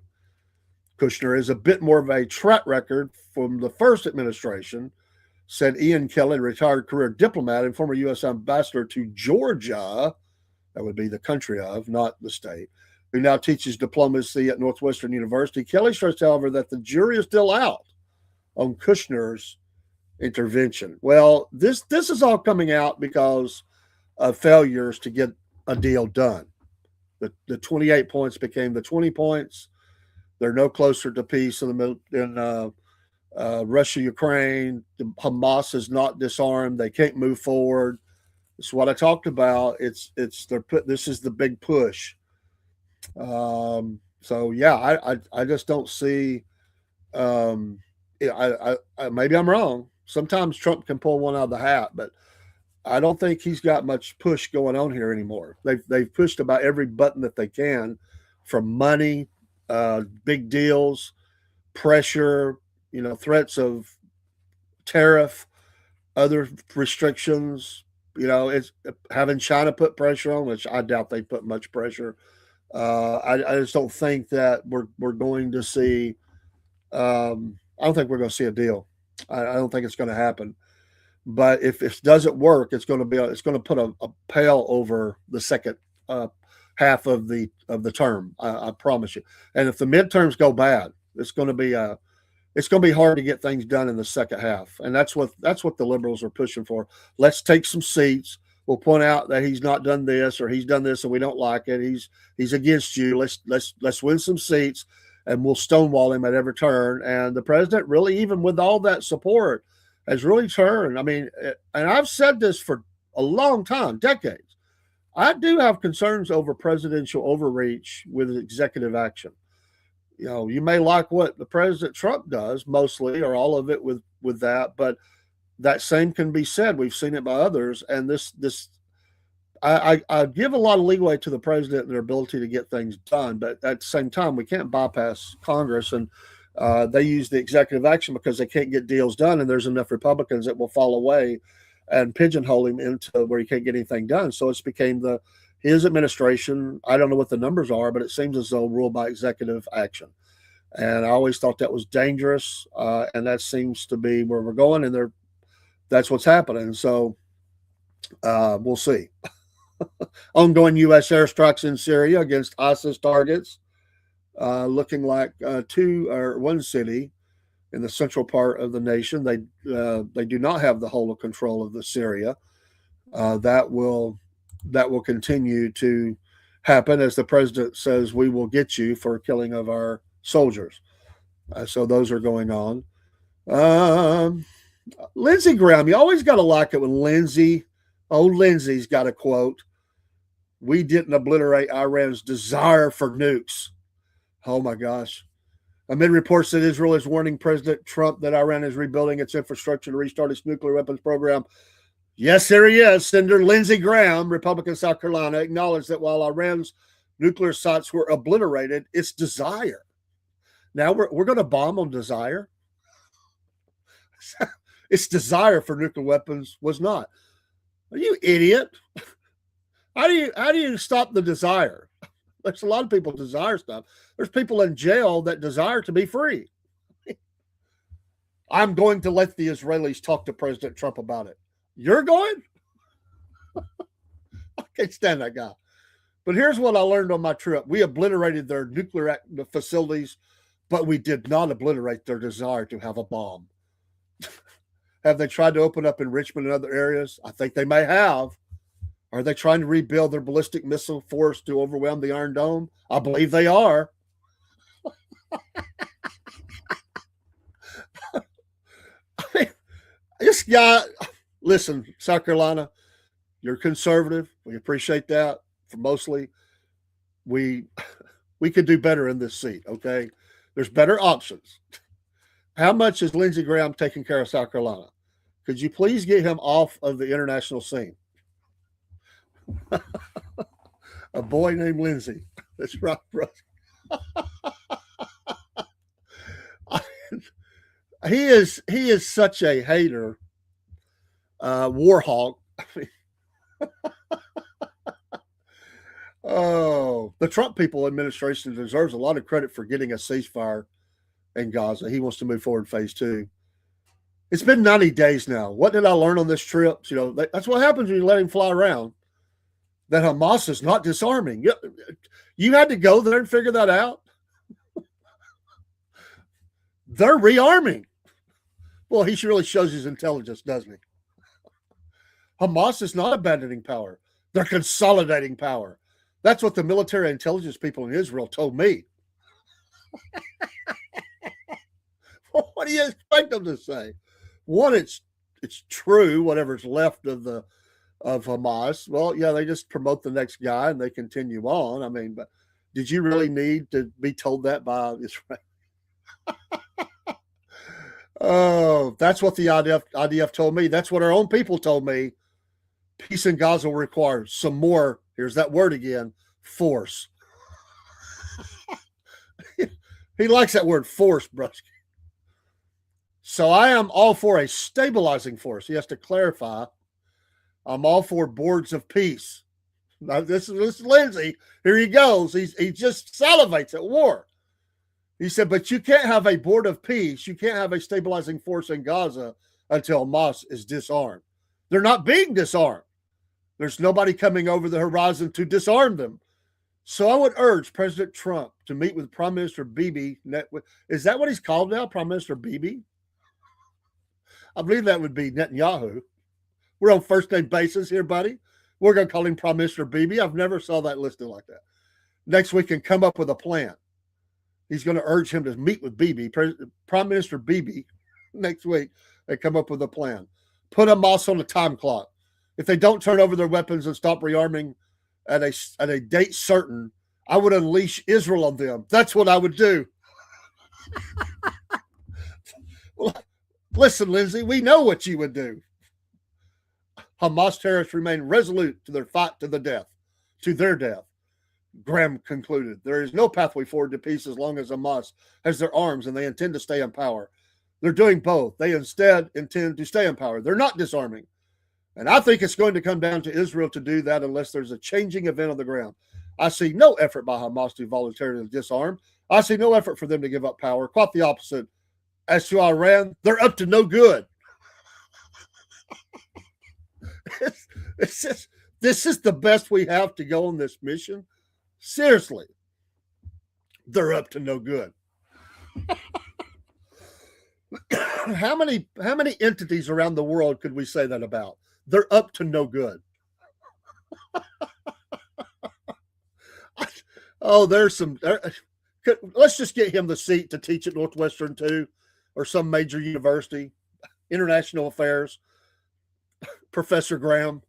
Kushner is a bit more of a track record from the first administration, said Ian Kelly, retired career diplomat and former U.S. ambassador to Georgia, that would be the country of, not the state, who now teaches diplomacy at Northwestern University. Kelly stressed, however, that the jury is still out on Kushner's intervention. Well, this is all coming out because of failures to get a deal done. The 28 points became the 20 points. They're no closer to peace in Russia, Ukraine. Hamas is not disarmed. They can't move forward. It's what I talked about. This is the big push. So yeah, I just don't see. Maybe I'm wrong. Sometimes Trump can pull one out of the hat, but I don't think he's got much push going on here anymore. They've pushed about every button that they can, from money, big deals, pressure, threats of tariff, other restrictions. It's having China put pressure on, which I doubt they put much pressure. I just don't think that we're going to see. I don't think we're going to see a deal. I don't think it's going to happen. But if it doesn't work, it's going to put a pale over the second half of the term. I promise you. And if the midterms go bad, it's going to be hard to get things done in the second half, and that's what the liberals are pushing for. Let's take some seats. We'll point out that he's not done this or he's done this and we don't like it. He's against you. Let's win some seats, and we'll stonewall him at every turn. And the president really, even with all that support, has really turned. I mean, and I've said this for a long time, decades. I do have concerns over presidential overreach with executive action. You may like what the President Trump does mostly or all of it with that, but that same can be said. We've seen it by others, and I give a lot of leeway to the president and their ability to get things done, but at the same time, we can't bypass Congress, and they use the executive action because they can't get deals done, and there's enough Republicans that will fall away and pigeonhole him into where he can't get anything done. So it's became his administration. I don't know what the numbers are, but it seems as though ruled by executive action. And I always thought that was dangerous, and that seems to be where we're going, and that's what's happening. So we'll see. Ongoing U.S. airstrikes in Syria against ISIS targets, looking like one city in the central part of the nation. They do not have the whole of control of the Syria. That will continue to happen as the president says, we will get you for killing of our soldiers. So those are going on. Lindsey Graham, you always got to like it when old Lindsey's got a quote. We didn't obliterate Iran's desire for nukes. Oh my gosh. Amid reports that Israel is warning President Trump that Iran is rebuilding its infrastructure to restart its nuclear weapons program. Yes, there he is. Senator Lindsey Graham, Republican South Carolina, acknowledged that while Iran's nuclear sites were obliterated, its desire. Now we're going to bomb on desire. Its desire for nuclear weapons was not. Are you idiot? How do you stop the desire? There's a lot of people desire stuff. There's people in jail that desire to be free. I'm going to let the Israelis talk to President Trump about it. You're going? I can't stand that guy. But here's what I learned on my trip. We obliterated their nuclear facilities, but we did not obliterate their desire to have a bomb. Have they tried to open up enrichment in other areas? I think they may have. Are they trying to rebuild their ballistic missile force to overwhelm the Iron Dome? I believe they are. I mean, this guy, listen, South Carolina, you're conservative. We appreciate that. For mostly, we could do better in this seat, okay? There's better options. How much is Lindsey Graham taking care of South Carolina? Could you please get him off of the international scene? A boy named Lindsey. That's right, bro. He is such a hater, war hawk. Oh, the Trump administration deserves a lot of credit for getting a ceasefire in Gaza. He wants to move forward phase 2. It's been 90 days now. What did I learn on this trip? That's what happens when you let him fly around. That Hamas is not disarming. You had to go there and figure that out. They're rearming. Well, he really shows his intelligence, doesn't he? Hamas is not abandoning power. They're consolidating power. That's what the military intelligence people in Israel told me. Well, what do you expect them to say? One, it's true, whatever's left of Hamas. Well, yeah, they just promote the next guy and they continue on. I mean, but did you really need to be told that by Israel? Oh, that's what the IDF told me. That's what our own people told me. Peace in Gaza will require some more, here's that word again, force. He likes that word, force, Brusky. So I am all for a stabilizing force. He has to clarify. I'm all for boards of peace. Now, this is Lindsey. Here he goes. He just salivates at war. He said, but you can't have a board of peace. You can't have a stabilizing force in Gaza until Hamas is disarmed. They're not being disarmed. There's nobody coming over the horizon to disarm them. So I would urge President Trump to meet with Prime Minister Bibi. Is that what he's called now, Prime Minister Bibi? I believe that would be Netanyahu. We're on first name basis here, buddy. We're going to call him Prime Minister Bibi. I've never saw that listed like that. Next week, can come up with a plan. He's going to urge him to meet with Bibi, Prime Minister Bibi, next week, and come up with a plan. Put Hamas on a time clock. If they don't turn over their weapons and stop rearming at a date certain, I would unleash Israel on them. That's what I would do. Well, listen, Lindsay, we know what you would do. Hamas terrorists remain resolute to their fight to the death, to their death. Graham concluded, there is no pathway forward to peace as long as Hamas has their arms and they intend to stay in power. They're doing both. They instead intend to stay in power. They're not disarming. And I think it's going to come down to Israel to do that unless there's a changing event on the ground. I see no effort by Hamas to voluntarily disarm. I see no effort for them to give up power. Quite the opposite. As to Iran, they're up to no good. This is the best we have to go on this mission. Seriously, they're up to no good. How many entities around the world could we say that about? They're up to no good. There's some. Let's just get him the seat to teach at Northwestern too, or some major university, international affairs. Professor Graham,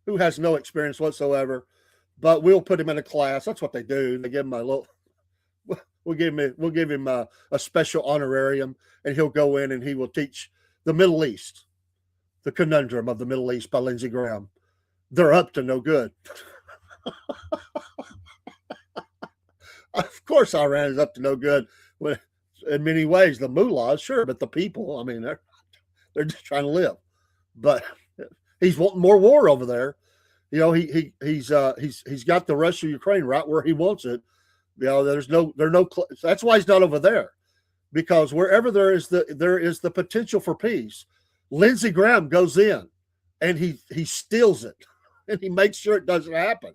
who has no experience whatsoever, but we'll put him in a class. That's what they do. They give him a little. We'll give him a special honorarium, and he'll go in and he will teach the Middle East, the conundrum of the Middle East by Lindsey Graham. They're up to no good. Of course, Iran is up to no good. In many ways, the mullahs, sure, but the people, I mean, they're just trying to live. But he's wanting more war over there. You know, he's got the Russia Ukraine right where he wants it. You know, that's why he's not over there, because wherever there is the potential for peace, Lindsey Graham goes in and he steals it and he makes sure it doesn't happen.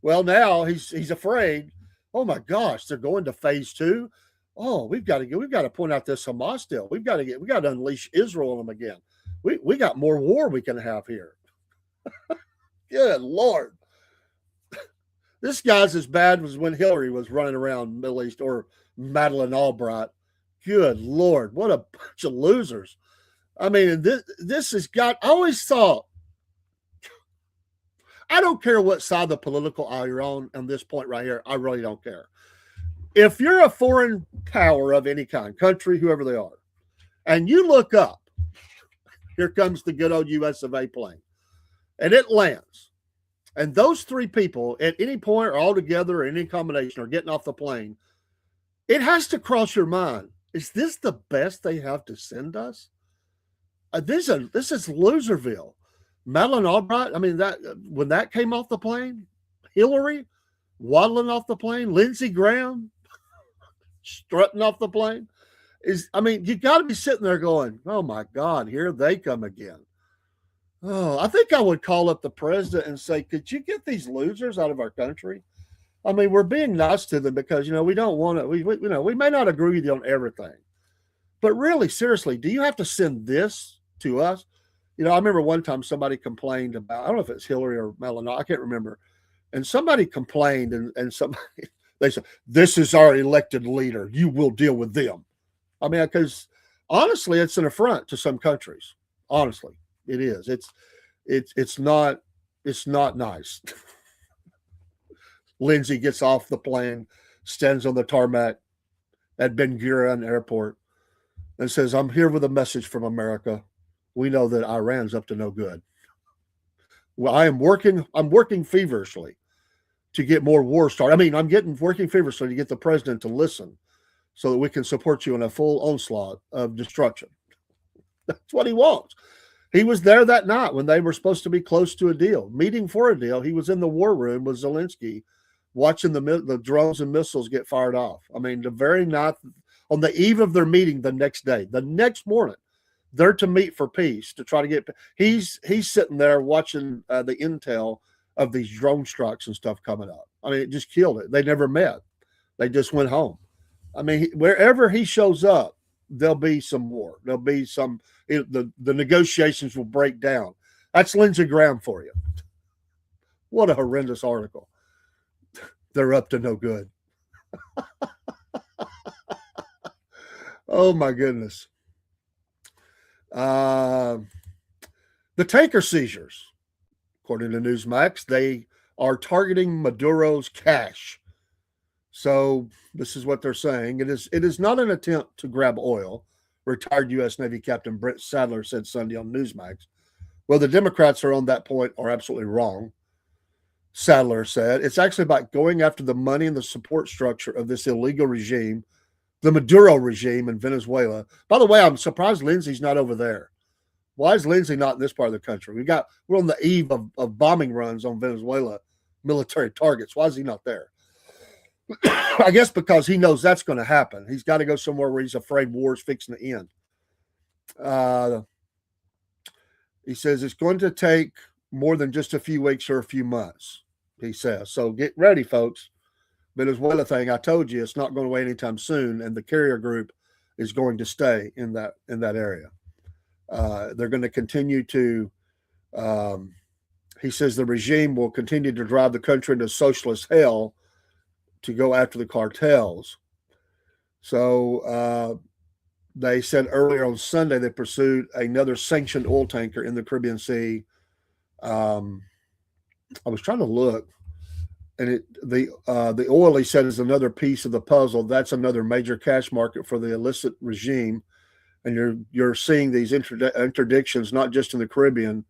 Well, now he's afraid. Oh my gosh, they're going to phase 2. Oh, we've got to point out this Hamas deal. We got to unleash Israel on them again. We got more war we can have here. Good Lord. This guy's as bad as when Hillary was running around the Middle East, or Madeleine Albright. Good Lord, what a bunch of losers. I mean, this has got, I always thought, I don't care what side of the political aisle you're on this point right here. I really don't care. If you're a foreign power of any kind, country, whoever they are, and you look up, here comes the good old US of A plane, and it lands. And those 3 people at any point or all together or any combination are getting off the plane, it has to cross your mind. Is this the best they have to send us? This is Loserville. Madeleine Albright, I mean, that when that came off the plane, Hillary waddling off the plane, Lindsey Graham strutting off the plane. You got to be sitting there going, oh my God, here they come again. Oh, I think I would call up the president and say, could you get these losers out of our country? I mean, we're being nice to them because, we don't want to, we may not agree with you on everything, but really, seriously, do you have to send this to us? I remember one time somebody complained about, I don't know if it's Hillary or Melania, I can't remember. And somebody complained and they said, this is our elected leader. You will deal with them. I mean, because honestly, it's an affront to some countries. Honestly, it is. It's not nice. Lindsay gets off the plane, stands on the tarmac at Ben Gurion Airport, and says, I'm here with a message from America. We know that Iran's up to no good. Well, I'm working feverishly to get more war started. I mean, working feverishly to get the president to listen so that we can support you in a full onslaught of destruction. That's what he wants. He was there that night when they were supposed to be close to a deal, meeting for a deal. He was in the war room with Zelensky watching the drones and missiles get fired off. I mean, the very night, on the eve of their meeting the next day, the next morning, They're to meet for peace to try to get. He's sitting there watching the intel of these drone strikes and stuff coming up. I mean, it just killed it. They never met. They just went home. I mean, wherever he shows up, there'll be some war. There'll be some. The negotiations will break down. That's Lindsey Graham for you. What a horrendous article. They're up to no good. Oh my goodness. The tanker seizures, according to Newsmax, they are targeting Maduro's cash. So this is what they're saying. It is not an attempt to grab oil, retired U.S. Navy Captain Brent Sadler said Sunday on Newsmax. Well, the Democrats are on that point are absolutely wrong. Sadler said it's actually about going after the money and the support structure of this illegal regime, the Maduro regime in Venezuela. By the way, I'm surprised Lindsey's not over there. Why is Lindsey not in this part of the country? We're on the eve of bombing runs on Venezuela military targets. Why is he not there? I guess because he knows that's going to happen. He's got to go somewhere where he's afraid war's fixing to end. He says it's going to take more than just a few weeks or a few months, he says. So get ready, folks. Venezuela thing, I told you, it's not going away anytime soon, and the carrier group is going to stay in that area. They're going to continue to, he says the regime will continue to drive the country into socialist hell to go after the cartels. So they said earlier on Sunday they pursued another sanctioned oil tanker in the Caribbean Sea. I was trying to look, and the oil, he said, is another piece of the puzzle. That's another major cash market for the illicit regime, and you're seeing these interdictions not just in the Caribbean,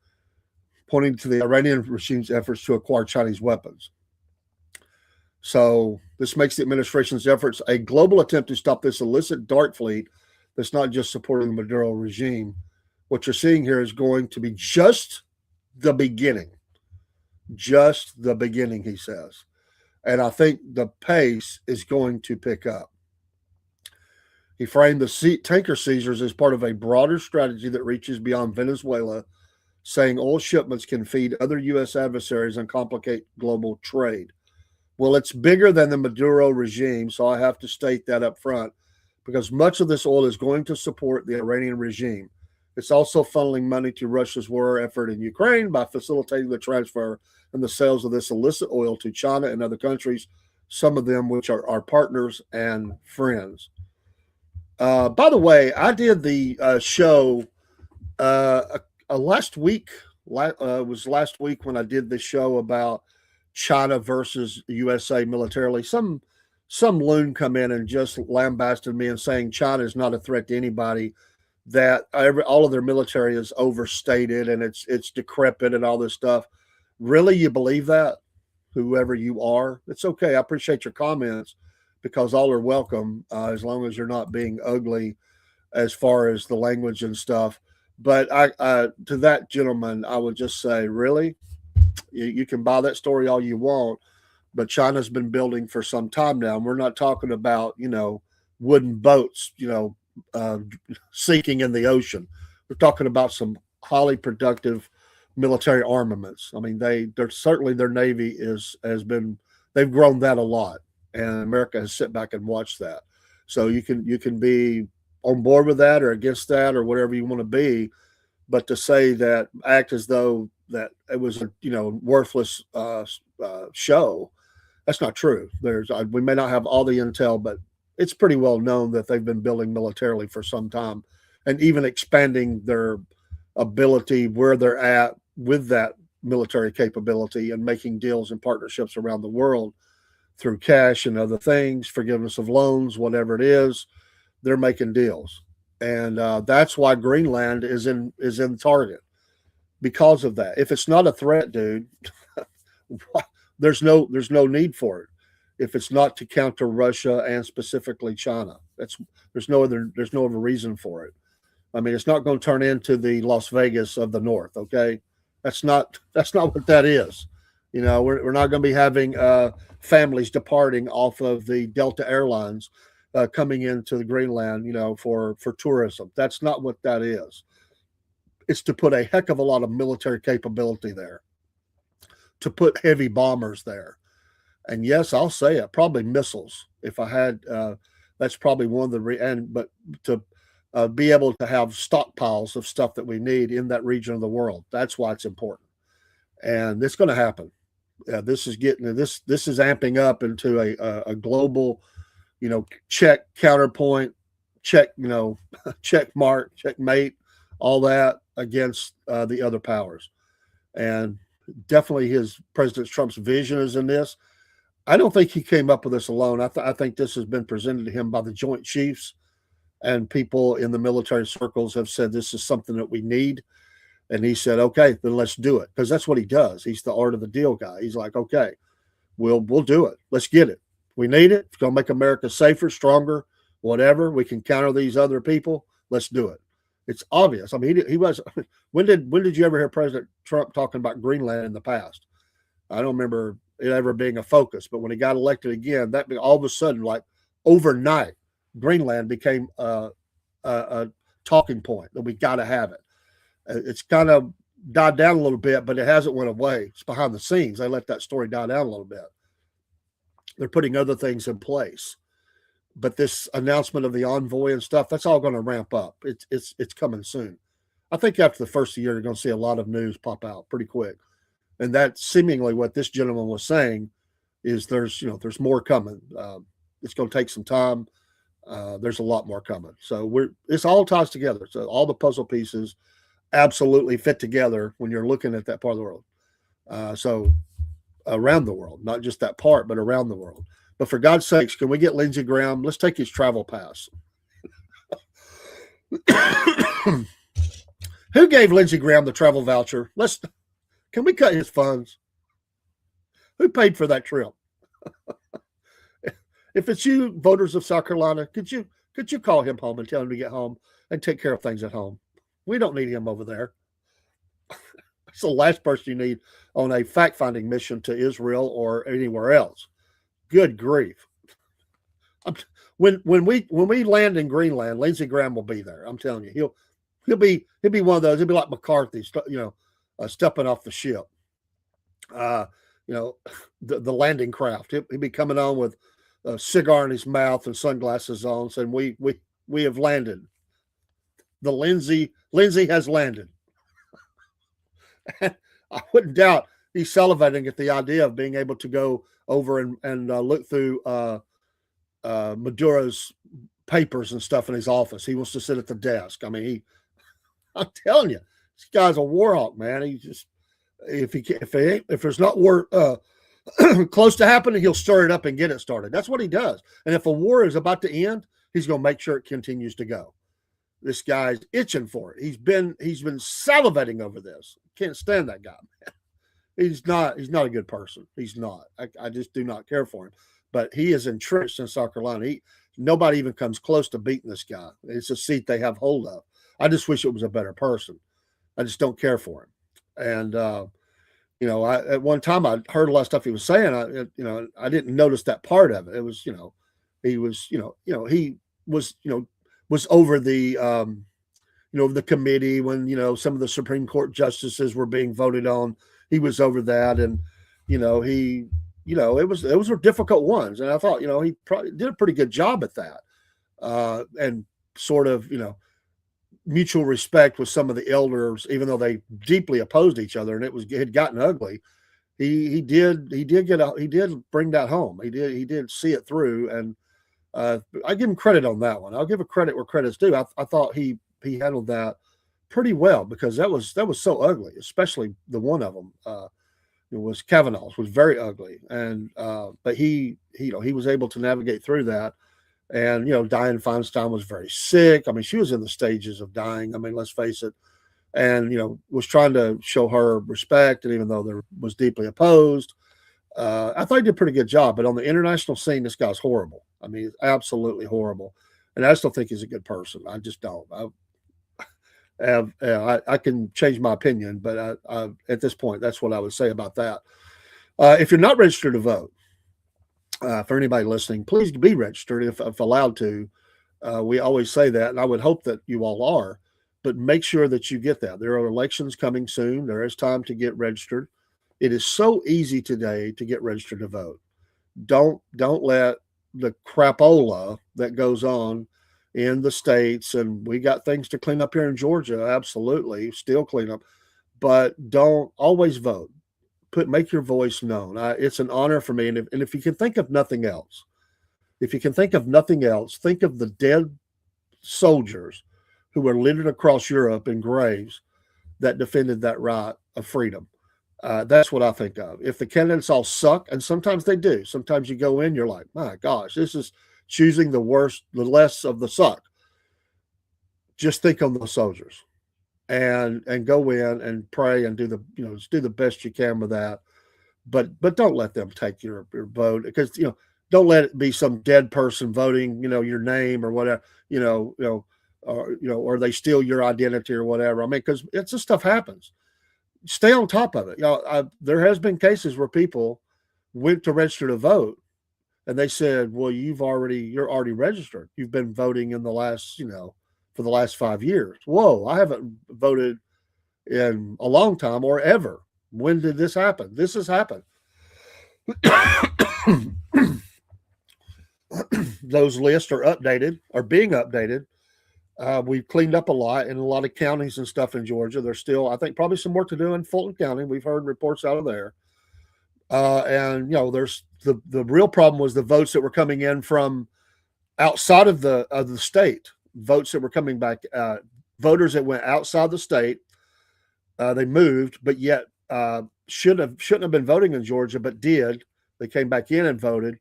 pointing to the Iranian regime's efforts to acquire Chinese weapons. So this makes the administration's efforts a global attempt to stop this illicit dark fleet that's not just supporting the Maduro regime. What you're seeing here is going to be just the beginning. Just the beginning, he says. And I think the pace is going to pick up. He framed the tanker seizures as part of a broader strategy that reaches beyond Venezuela, saying oil shipments can feed other U.S. adversaries and complicate global trade. Well, it's bigger than the Maduro regime, so I have to state that up front, because much of this oil is going to support the Iranian regime. It's also funneling money to Russia's war effort in Ukraine by facilitating the transfer and the sales of this illicit oil to China and other countries, some of them which are our partners and friends. By the way, I did the show last week. Was last week when I did the show about China versus USA militarily. Some loon come in and just lambasted me and saying China is not a threat to anybody, that all of their military is overstated and it's decrepit and all this stuff. Really, you believe that? Whoever you are, it's okay. I appreciate your comments, because all are welcome as long as you're not being ugly as far as the language and stuff. But I to that gentleman, I would just say, really? You can buy that story all you want, but China's been building for some time now. And we're not talking about, wooden boats, sinking in the ocean. We're talking about some highly productive military armaments. I mean, they're certainly, their Navy they've grown that a lot, and America has sit back and watched that. So you can be on board with that or against that or whatever you want to be, but to say that, act as though that it was a worthless show, that's not true. We may not have all the intel, but it's pretty well known that they've been building militarily for some time, and even expanding their ability where they're at with that military capability, and making deals and partnerships around the world through cash and other things, forgiveness of loans, whatever it is. They're making deals, and that's why Greenland is in target, because of that. If it's not a threat, dude, there's no need for it. If it's not to counter Russia and specifically China, there's no other reason for it. I mean, it's not going to turn into the Las Vegas of the North. Okay, that's not what that is. We're not going to be having families departing off of the Delta Airlines coming into the Greenland, for tourism. That's not what that is. It's to put a heck of a lot of military capability there, to put heavy bombers there. And yes, I'll say it, probably missiles. If I had, that's probably one of but to be able to have stockpiles of stuff that we need in that region of the world. That's why it's important. And it's going to happen. This is amping up into a global, check, counterpoint, check, check mark, checkmate, all that against the other powers. And definitely President Trump's vision is in this. I don't think he came up with this alone. I think this has been presented to him by the Joint Chiefs, and people in the military circles have said this is something that we need. And he said, okay, then let's do it. Because that's what he does. He's the art of the deal guy. He's like, okay, we'll do it. Let's get it. We need it. It's going to make America safer, stronger, whatever. We can counter these other people. Let's do it. It's obvious. I mean, he was. When did you ever hear President Trump talking about Greenland in the past? I don't remember it ever being a focus. But when he got elected again, that all of a sudden, like overnight, Greenland became a talking point that we got to have it. It's kind of died down a little bit, but it hasn't went away. It's behind the scenes. They let that story die down a little bit. They're putting other things in place. But this announcement of the envoy and stuff, that's all going to ramp up. It's coming soon. I think after the first of the year, you're going to see a lot of news pop out pretty quick. And that's seemingly what this gentleman was saying is there's more coming. It's going to take some time. There's a lot more coming. So this all ties together. So all the puzzle pieces absolutely fit together when you're looking at that part of the world. So around the world, not just that part, but around the world. But for God's sakes, can we get Lindsey Graham? Let's take his travel pass. Who gave Lindsey Graham the travel voucher? Can we cut his funds? Who paid for that trip? If it's you, voters of South Carolina, could you call him home and tell him to get home and take care of things at home? We don't need him over there. It's the last person you need on a fact-finding mission to Israel or anywhere else. Good grief! When we land in Greenland, Lindsey Graham will be there. I'm telling you, he'll be one of those. He'll be like McCarthy, stepping off the ship. The landing craft. He'll be coming on with a cigar in his mouth and sunglasses on, saying, "We have landed. The Lindsey has landed." And I wouldn't doubt he's salivating at the idea of being able to go over and look through Maduro's papers and stuff in his office. He wants to sit at the desk. I mean, I'm telling you, this guy's a war hawk, man. He just if there's not war close to happening, he'll stir it up and get it started. That's what he does. And if a war is about to end, he's going to make sure it continues to go. This guy's itching for it. He's been salivating over this. Can't stand that guy, man. He's not a good person. He's not. I just do not care for him. But he is entrenched in South Carolina. Nobody even comes close to beating this guy. It's a seat they have hold of. I just wish it was a better person. I just don't care for him. And at one time I heard a lot of stuff he was saying. I didn't notice that part of it. It was, he was over the the committee when some of the Supreme Court justices were being voted on. He was over that, and those were difficult ones, and I thought he probably did a pretty good job at that, and sort of mutual respect with some of the elders, even though they deeply opposed each other, and it had gotten ugly. He did bring that home. He did see it through, and I give him credit on that one. I'll give a credit where credit's due. I thought he handled that pretty well, because that was so ugly, especially the one of them. It was Kavanaugh's was very ugly, and but he was able to navigate through that. And Dianne Feinstein was very sick. I mean, she was in the stages of dying. I mean, let's face it. And was trying to show her respect, and even though there was deeply opposed, I thought he did a pretty good job. But on the international scene, this guy's horrible. I mean, he's absolutely horrible. And I still think he's a good person. I just don't. I can change my opinion, but at this point, that's what I would say about that. If you're not registered to vote, for anybody listening, please be registered if allowed to. We always say that, and I would hope that you all are. but make sure that you get that. There are elections coming soon. There is time to get registered. It is so easy today to get registered to vote. Don't let the crapola that goes on in the states, and we got things to clean up here in Georgia, absolutely, still clean up, but don't always vote. Make your voice known. It's an honor for me, and if you can think of nothing else, think of the dead soldiers who were littered across Europe in graves that defended that right of freedom. That's what I think of. If the candidates all suck, and sometimes they do, sometimes you go in, you're like, my gosh, this is choosing the worst, the less of the suck. Just think on those soldiers, and go in and pray and do the best you can with that. But don't let them take your vote, because don't let it be some dead person voting your name or whatever, or they steal your identity or whatever. I mean, because it's this stuff happens. Stay on top of it. There has been cases where people went to register to vote, and they said, well, you're already registered. You've been voting in the last, for the last 5 years. Whoa, I haven't voted in a long time or ever. When did this happen? This has happened. Those lists are being updated. We've cleaned up a lot in a lot of counties and stuff in Georgia. There's still, I think, probably some work to do in Fulton County. We've heard reports out of there. And there's the real problem was the votes that were coming in from outside of the state. Votes that were coming back, voters that went outside the state. They moved, but yet shouldn't have been voting in Georgia, but did. They came back in and voted.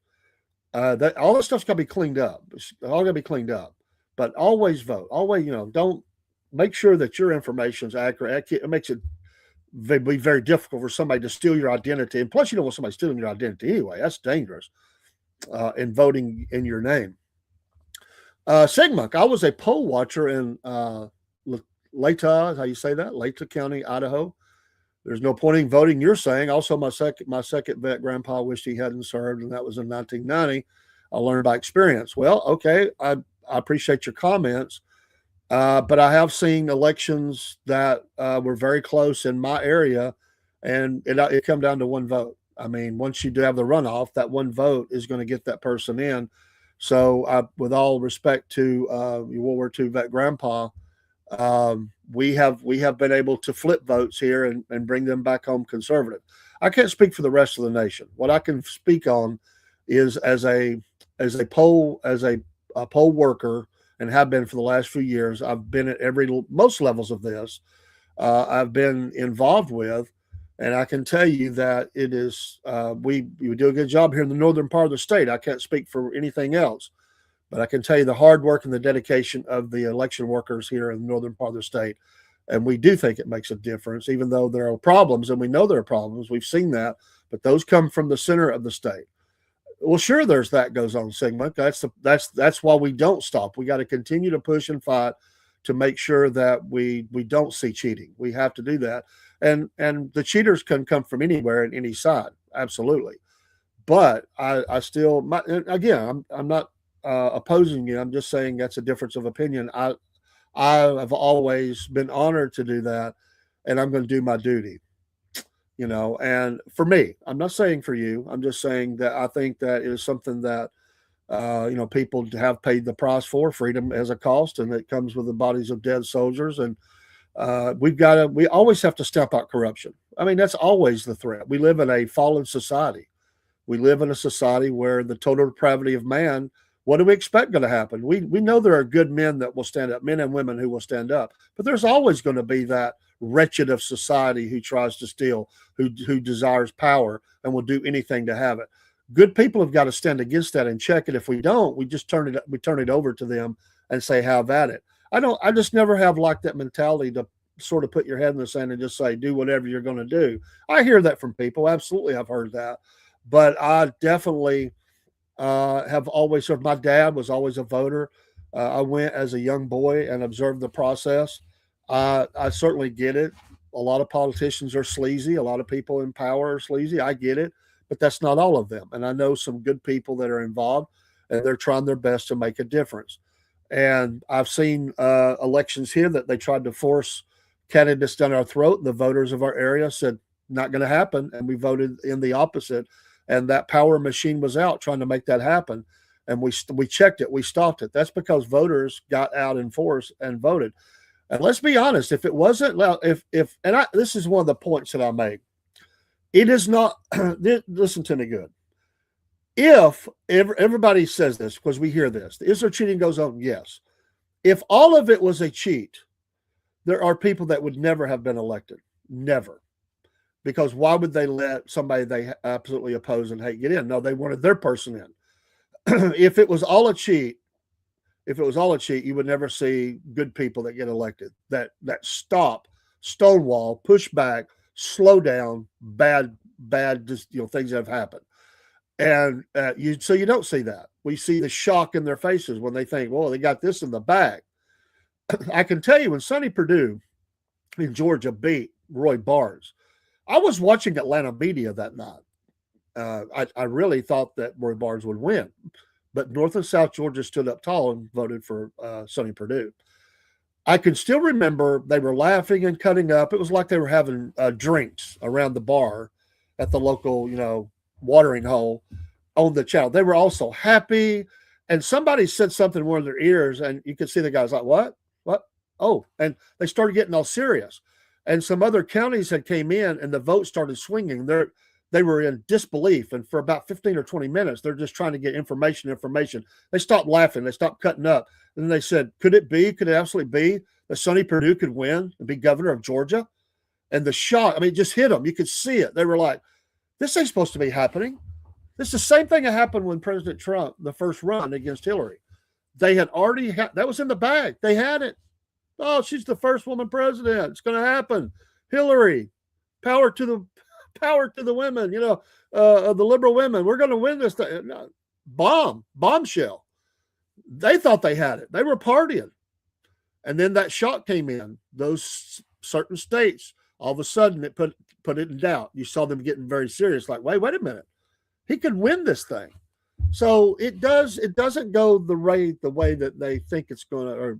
All this stuff's got to be cleaned up. It's all got to be cleaned up. But always vote. Always, don't make sure that your information is accurate. It makes it be very difficult for somebody to steal your identity. And plus, you don't want somebody stealing your identity anyway. That's dangerous. In voting in your name. Sigmund, I was a poll watcher in Lata, how you say that? Lata County, Idaho. There's no point in voting, you're saying. Also, my second vet grandpa wished he hadn't served, and that was in 1990. I learned by experience. Well, okay, I appreciate your comments, but I have seen elections that were very close in my area, and it come down to one vote. I mean, once you do have the runoff, that one vote is going to get that person in. So, with all respect to your World War II vet grandpa, we have been able to flip votes here and bring them back home conservative. I can't speak for the rest of the nation. What I can speak on is as a poll worker, and have been for the last few years. I've been at most levels of this. I've been involved with, and I can tell you that it is we do a good job here in the northern part of the state. I can't speak for anything else. But I can tell you the hard work and the dedication of the election workers here in the northern part of the state. And we do think it makes a difference, even though there are problems, and we know there are problems. We've seen that, but those come from the center of the state. Well, sure, there's that goes on, Sigmund. That's why we don't stop. We got to continue to push and fight to make sure that we don't see cheating. We have to do that. And the cheaters can come from anywhere and any side. Absolutely. But I still, again, I'm not opposing you. I'm just saying that's a difference of opinion. I have always been honored to do that, and I'm going to do my duty. And for me, I'm not saying for you. I'm just saying that I think that is something that people have paid the price for. Freedom as a cost, and it comes with the bodies of dead soldiers. And we always have to stamp out corruption. I mean, that's always the threat. We live in a fallen society. We live in a society where the total depravity of man. What do we expect going to happen? We know there are good men that will stand up, men and women who will stand up, but there's always going to be that wretched of society who tries to steal, who desires power and will do anything to have it. Good people have got to stand against that and check it. If we don't, we turn it over to them and say, have at it. I just never have liked that mentality to sort of put your head in the sand and just say, do whatever you're going to do. I hear that from people. Absolutely. I've heard that, but I definitely have always served. My dad was always a voter. I went as a young boy and observed the process. I certainly get it. A lot of politicians are sleazy. A lot of people in power are sleazy. I get it, but that's not all of them. And I know some good people that are involved, and they're trying their best to make a difference. And I've seen elections here that they tried to force candidates down our throat. The voters of our area said, not going to happen. And we voted in the opposite. And that power machine was out trying to make that happen. And we checked it. We stopped it. That's because voters got out in force and voted. And let's be honest, if it wasn't, this is one of the points that I make. It is not, listen to me good. If everybody says this, because we hear this, is there cheating goes on? Yes. If all of it was a cheat, there are people that would never have been elected. Never. Because why would they let somebody they absolutely oppose and hate get in? No, they wanted their person in. If it was all a cheat, you would never see good people that get elected, that stop, stonewall, push back, slow down bad things that have happened. And so you don't see that. We see the shock in their faces when they think, well, they got this in the bag. I can tell you when Sonny Perdue in Georgia beat Roy Barnes, I was watching Atlanta media that night. I really thought that Roy Barnes would win. But North and South Georgia stood up tall and voted for Sonny Perdue. I can still remember they were laughing and cutting up. It was like they were having drinks around the bar at the local, watering hole on the channel. They were also happy. And somebody said something in one of their ears, and you could see the guys like, what? Oh, and they started getting all serious. And some other counties had came in, and the vote started swinging. They were in disbelief. And for about 15 or 20 minutes, they're just trying to get information. They stopped laughing. They stopped cutting up. And then they said, could it absolutely be that Sonny Perdue could win and be governor of Georgia? And the shock, it just hit them. You could see it. They were like, this ain't supposed to be happening. This is the same thing that happened when President Trump, the first run against Hillary. They had already that was in the bag. They had it. Oh, she's the first woman president. It's going to happen. Hillary, power to the women, the liberal women. We're going to win this thing. Bombshell. They thought they had it. They were partying. And then that shock came in. Those certain states, all of a sudden it put it in doubt. You saw them getting very serious, like, wait a minute. He could win this thing. So it doesn't go the way that they think it's going to, or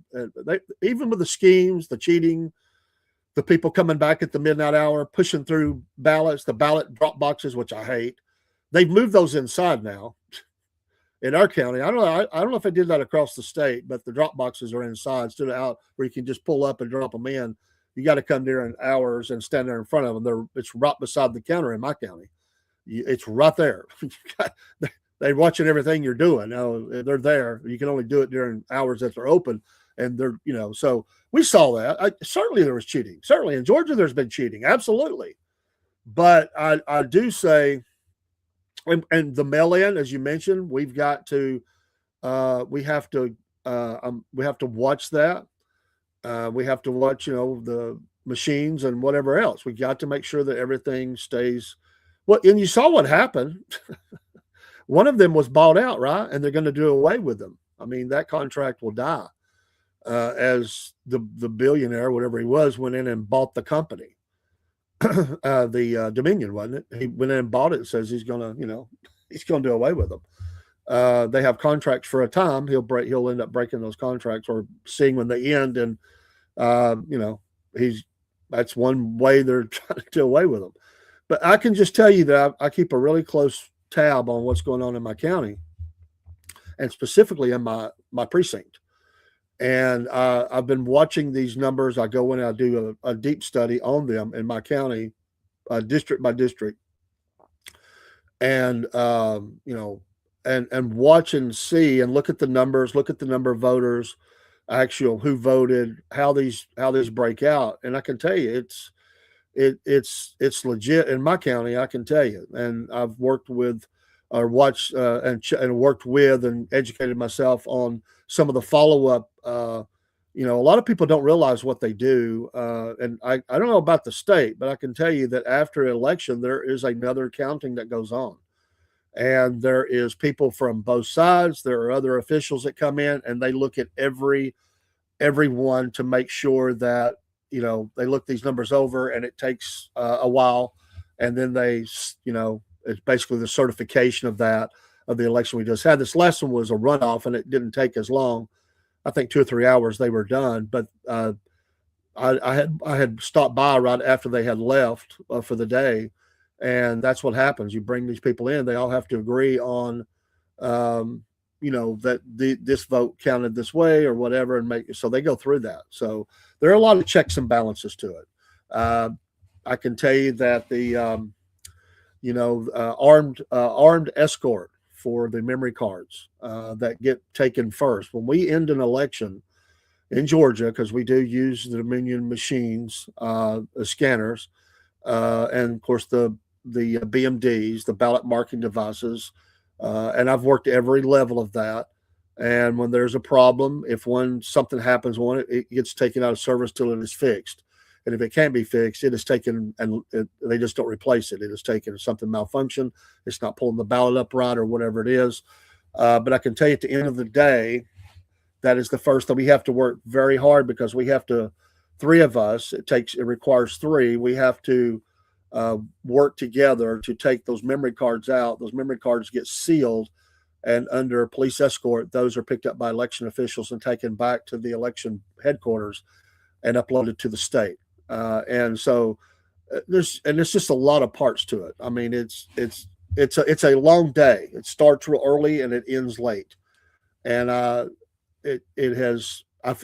even with the schemes, the cheating, the people coming back at the midnight hour, pushing through ballots, the ballot drop boxes, which I hate. They've moved those inside now in our county. I don't know if they did that across the state, but the drop boxes are inside instead of out where you can just pull up and drop them in. You got to come there in hours and stand there in front of them. It's right beside the counter in my county. It's right there. They're watching everything you're doing. Now they're there. You can only do it during hours that they're open. And they're, so we saw that. Certainly there was cheating. Certainly in Georgia, there's been cheating. Absolutely. But I do say, and the mail-in, as you mentioned, we have to watch that. We have to watch, the machines and whatever else. We got to make sure that everything stays. Well, and you saw what happened. One of them was bought out, right? And they're going to do away with them. That contract will die as the billionaire, whatever he was, went in and bought the company. The Dominion, wasn't it? He went in and bought it and says he's going to do away with them. They have contracts for a time. He'll end up breaking those contracts or seeing when they end. And, that's one way they're trying to do away with them. But I can just tell you that I keep a really close tab on what's going on in my county and specifically in my precinct. And I've been watching these numbers. I go in and I do a deep study on them in my county, district by district. And, and watch and see and look at the numbers, look at the number of voters, actual who voted, how these break out. And I can tell you, it's legit in my county. I can tell you, and I've worked with, or watched and worked with, and educated myself on some of the follow up. A lot of people don't realize what they do, and I don't know about the state, but I can tell you that after election there is another counting that goes on, and there is people from both sides. There are other officials that come in and they look at everyone to make sure that they look these numbers over, and it takes a while. And then it's basically the certification of the election we just had. This last one was a runoff and it didn't take as long. I think 2 or 3 hours they were done. But I had stopped by right after they had left for the day, and that's what happens. You bring these people in; they all have to agree on, um, that this vote counted this way or whatever, and make so they go through that. So there are a lot of checks and balances to it. Uh, I can tell you that the armed escort for the memory cards that get taken first when we end an election in Georgia, because we do use the Dominion machines, scanners, and of course the BMDs, the ballot marking devices, and I've worked every level of that. And when there's a problem, if something happens on it, it gets taken out of service till it is fixed. And if it can't be fixed, it is taken, and they just don't replace it. It is taken. Something malfunction. It's not pulling the ballot up right or whatever it is. But I can tell you at the end of the day, that is the first that we have to work very hard, because we have to, three of us, it requires three. We have to work together to take those memory cards out. Those memory cards get sealed, and under police escort, those are picked up by election officials and taken back to the election headquarters and uploaded to the state. And so it's just a lot of parts to it. I mean, it's a long day. It starts real early and it ends late. And it has,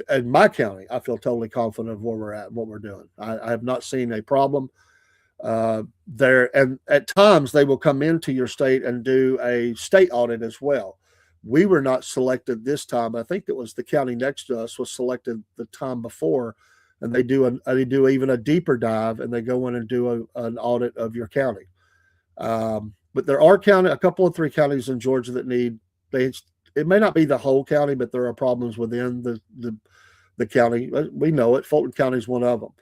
in my county, I feel totally confident of where we're at and what we're doing. I have not seen a problem there. And at times they will come into your state and do a state audit as well. We were not selected this time. I think it was the county next to us was selected the time before, and they do even a deeper dive, and they go in and do an audit of your county. But there are a couple of three counties in Georgia that need they. It may not be the whole county, but there are problems within the county. We know it. Fulton County is one of them,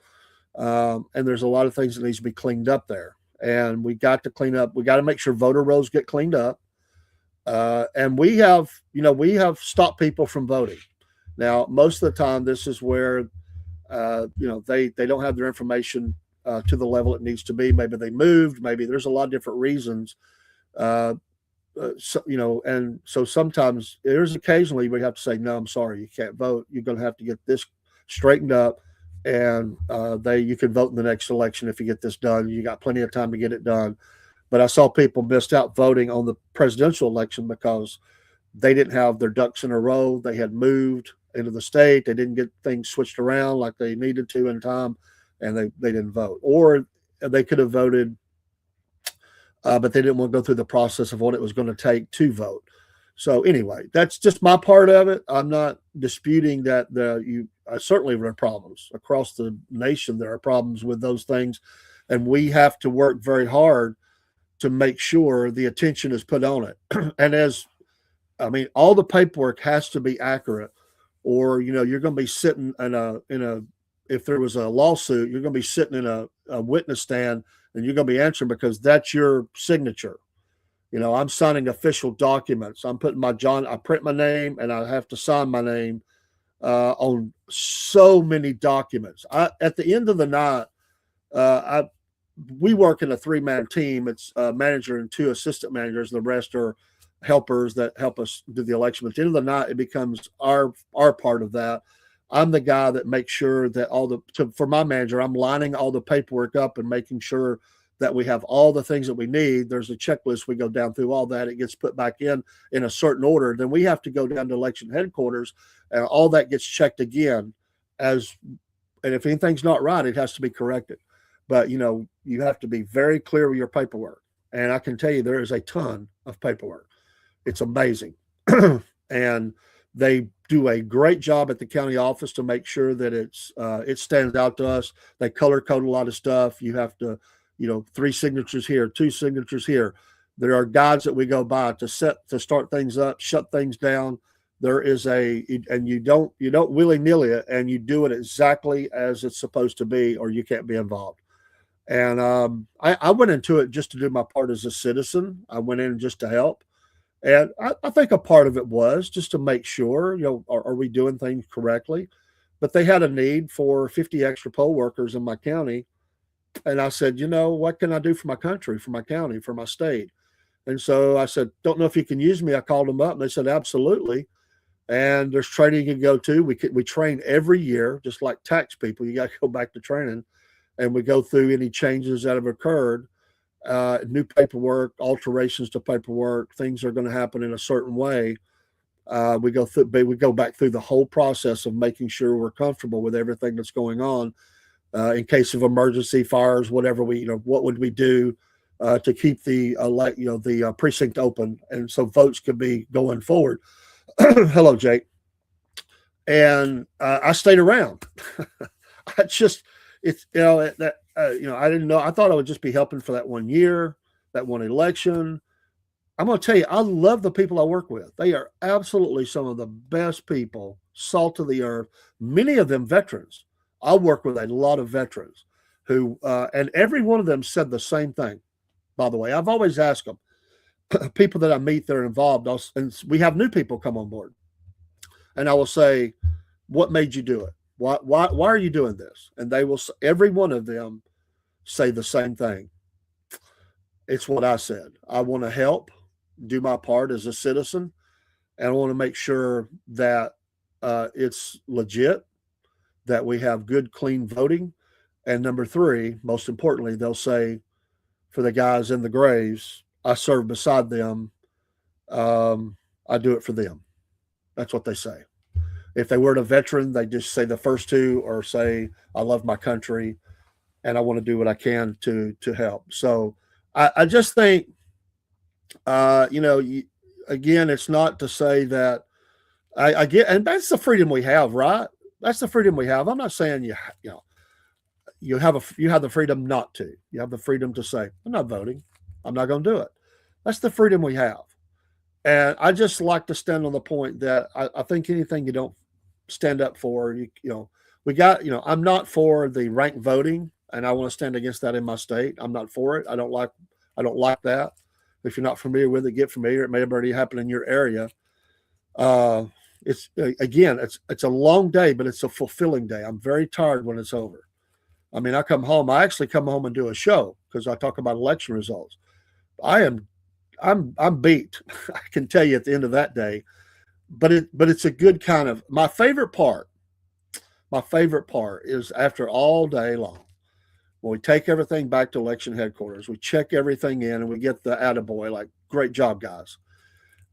and there's a lot of things that needs to be cleaned up there. And we got to clean up. We got to make sure voter rolls get cleaned up. And we have stopped people from voting. Now, most of the time, this is where they don't have their information to the level it needs to be. Maybe they moved. Maybe there's a lot of different reasons. And so sometimes there's occasionally we have to say, no, I'm sorry, you can't vote. You're going to have to get this straightened up, and you can vote in the next election if you get this done. You got plenty of time to get it done. But I saw people missed out voting on the presidential election because they didn't have their ducks in a row. They had moved into the state. They didn't get things switched around like they needed to in time, and they didn't vote. Or they could have voted, but they didn't want to go through the process of what it was going to take to vote. So anyway, that's just my part of it. I'm not disputing that certainly there are problems across the nation. There are problems with those things, and we have to work very hard to make sure the attention is put on it. And all the paperwork has to be accurate, or you're going to be sitting if there was a lawsuit, you're going to be sitting in a witness stand, and you're going to be answering because that's your signature. I'm signing official documents. I print my name, and I have to sign my name on so many documents. At the end of the night, we work in a 3-man team. It's a manager and 2 assistant managers. The rest are helpers that help us do the election. But at the end of the night, it becomes our part of that. I'm the guy that makes sure that for my manager, I'm lining all the paperwork up and making sure that we have all the things that we need. There's a checklist. We go down through all that. It gets put back in a certain order. Then we have to go down to election headquarters, and all that gets checked again. And if anything's not right, it has to be corrected. But, you have to be very clear with your paperwork. And I can tell you there is a ton of paperwork. It's amazing. And they do a great job at the county office to make sure that it stands out to us. They color code a lot of stuff. You have to, 3 signatures here, 2 signatures here. There are guides that we go by to start things up, shut things down. There is and you don't willy-nilly it, and you do it exactly as it's supposed to be, or you can't be involved. And I went into it just to do my part as a citizen. I went in just to help. And I think a part of it was just to make sure, are we doing things correctly? But they had a need for 50 extra poll workers in my county. And I said, what can I do for my country, for my county, for my state? And so I said, don't know if you can use me. I called them up, and they said, absolutely. and there's training you can go to. We train every year, just like tax people. You got to go back to training, and we go through any changes that have occurred, new paperwork, alterations to paperwork, things are going to happen in a certain way. We go back through the whole process of making sure we're comfortable with everything that's going on, in case of emergency fires, whatever what would we do to keep the precinct open, and so votes could be going forward. Hello, Jake. And I stayed around. I just it's that I didn't know. I thought I would just be helping for that 1 year, that one election. I'm going to tell you, I love the people I work with. They are absolutely some of the best people, salt of the earth. Many of them veterans. I work with a lot of veterans who, and every one of them said the same thing. By the way, I've always asked them, people that I meet that are involved, and we have new people come on board, and I will say, "What made you do it? Why are you doing this?" And they will, every one of them, say the same thing. It's what I said. I want to help, do my part as a citizen, and I want to make sure that it's legit, that we have good, clean voting, and number three, most importantly, they'll say, for the guys in the graves, I serve beside them. I do it for them. That's what they say. If they weren't a veteran, they just say the first two, or say, I love my country and I want to do what I can to help. So I just think, again, it's not to say that I get, and that's the freedom we have, right? That's the freedom we have. I'm not saying you have the freedom not to. You have the freedom to say, I'm not voting. I'm not going to do it. That's the freedom we have. And I just like to stand on the point that I think anything you don't stand up for, I'm not for the ranked voting, and I want to stand against that in my state. I'm not for it. I don't like that. If you're not familiar with it, get familiar. It may have already happened in your area. It's a long day, but it's a fulfilling day. I'm very tired when it's over. I mean, I actually come home and do a show because I talk about election results. I'm beat. I can tell you at the end of that day, but it's a good kind of, my favorite part is after all day long, when we take everything back to election headquarters, we check everything in and we get the attaboy, like, great job, guys,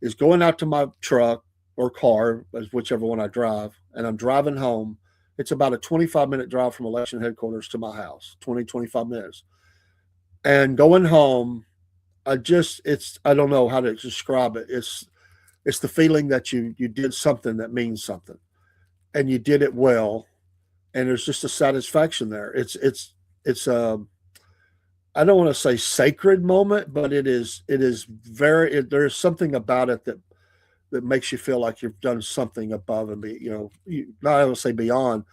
is going out to my truck or car, as whichever one I drive, and I'm driving home. It's about a 25-minute drive from election headquarters to my house, 25 minutes. And going home, I don't know how to describe it. It's the feeling that you did something that means something, and you did it well, and there's just a satisfaction there. It's I don't want to say sacred moment, but it is there's something about it that makes you feel like you've done something above and not I would say beyond,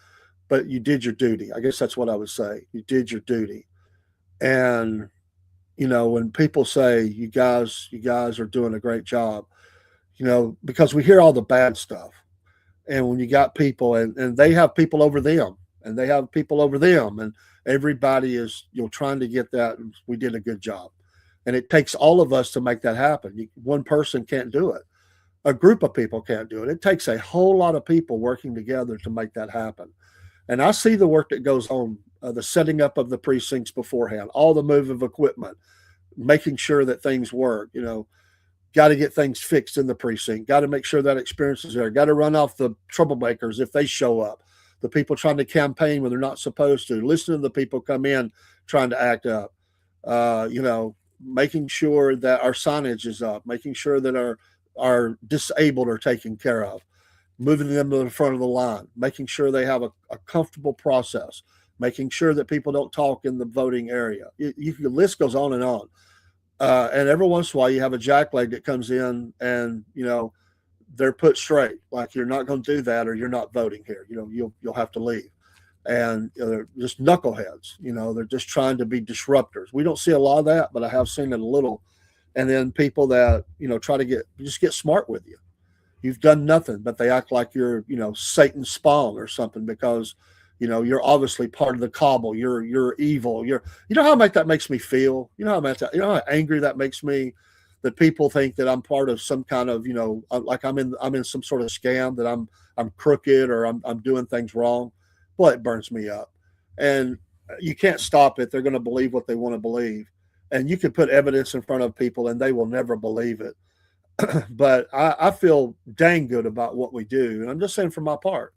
but you did your duty. I guess that's what I would say. You did your duty. And when people say you guys are doing a great job, because we hear all the bad stuff. And when you got people and they have people over them and they have people over them, and everybody is trying to get that, we did a good job. And it takes all of us to make that happen. One person can't do it. A group of people can't do it. It takes a whole lot of people working together to make that happen. And I see the work that goes on, the setting up of the precincts beforehand, all the move of equipment, making sure that things work, got to get things fixed in the precinct, got to make sure that experience is there, got to run off the troublemakers if they show up, the people trying to campaign when they're not supposed to, listen to the people come in trying to act up, making sure that our signage is up, making sure that our disabled are taken care of, moving them to the front of the line, making sure they have a comfortable process, making sure that people don't talk in the voting area. The list goes on and on. And every once in a while you have a jackleg that comes in and, they're put straight, like, you're not going to do that or you're not voting here. You'll have to leave. And they're just knuckleheads. They're just trying to be disruptors. We don't see a lot of that, but I have seen it a little. And then people that, try to get smart with you. You've done nothing, but they act like you're, Satan's spawn or something because, you're obviously part of the cabal. You're evil. How that makes me feel. How angry that makes me. that people think that I'm part of some kind of, like I'm in some sort of scam, that I'm crooked, or I'm doing things wrong. Well, it burns me up. And you can't stop it. They're going to believe what they want to believe. And you can put evidence in front of people and they will never believe it. But I feel dang good about what we do. And I'm just saying for my part,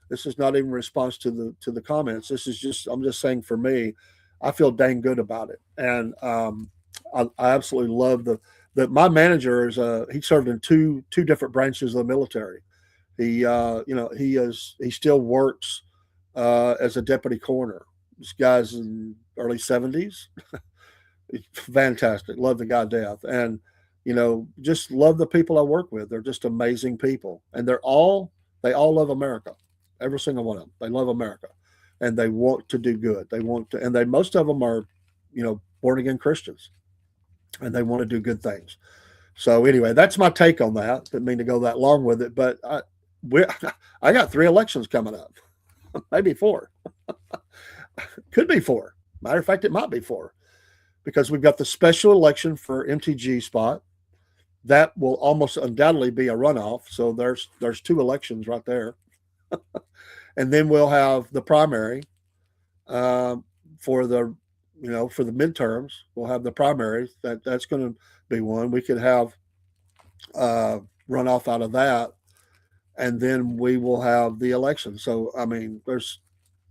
this is not even a response to the comments. This is just, I'm just saying for me, I feel dang good about it. And I absolutely love my manager is he served in two different branches of the military. He still works as a deputy coroner. This guy's in early 70s. Fantastic. Love the guy to death. And, just love the people I work with. They're just amazing people. And they all love America. Every single one of them. They love America. And they want to do good. They want to, and most of them are, born again Christians. And they want to do good things. So anyway, that's my take on that. Didn't mean to go that long with it, but I got 3 elections coming up. Maybe 4. Could be 4. Matter of fact, it might be 4. Because we've got the special election for MTG spot. That will almost undoubtedly be a runoff. So there's 2 elections right there. And then we'll have the primary for the midterms. We'll have the primaries. That's going to be one. We could have runoff out of that, and then we will have the election. So I mean, there's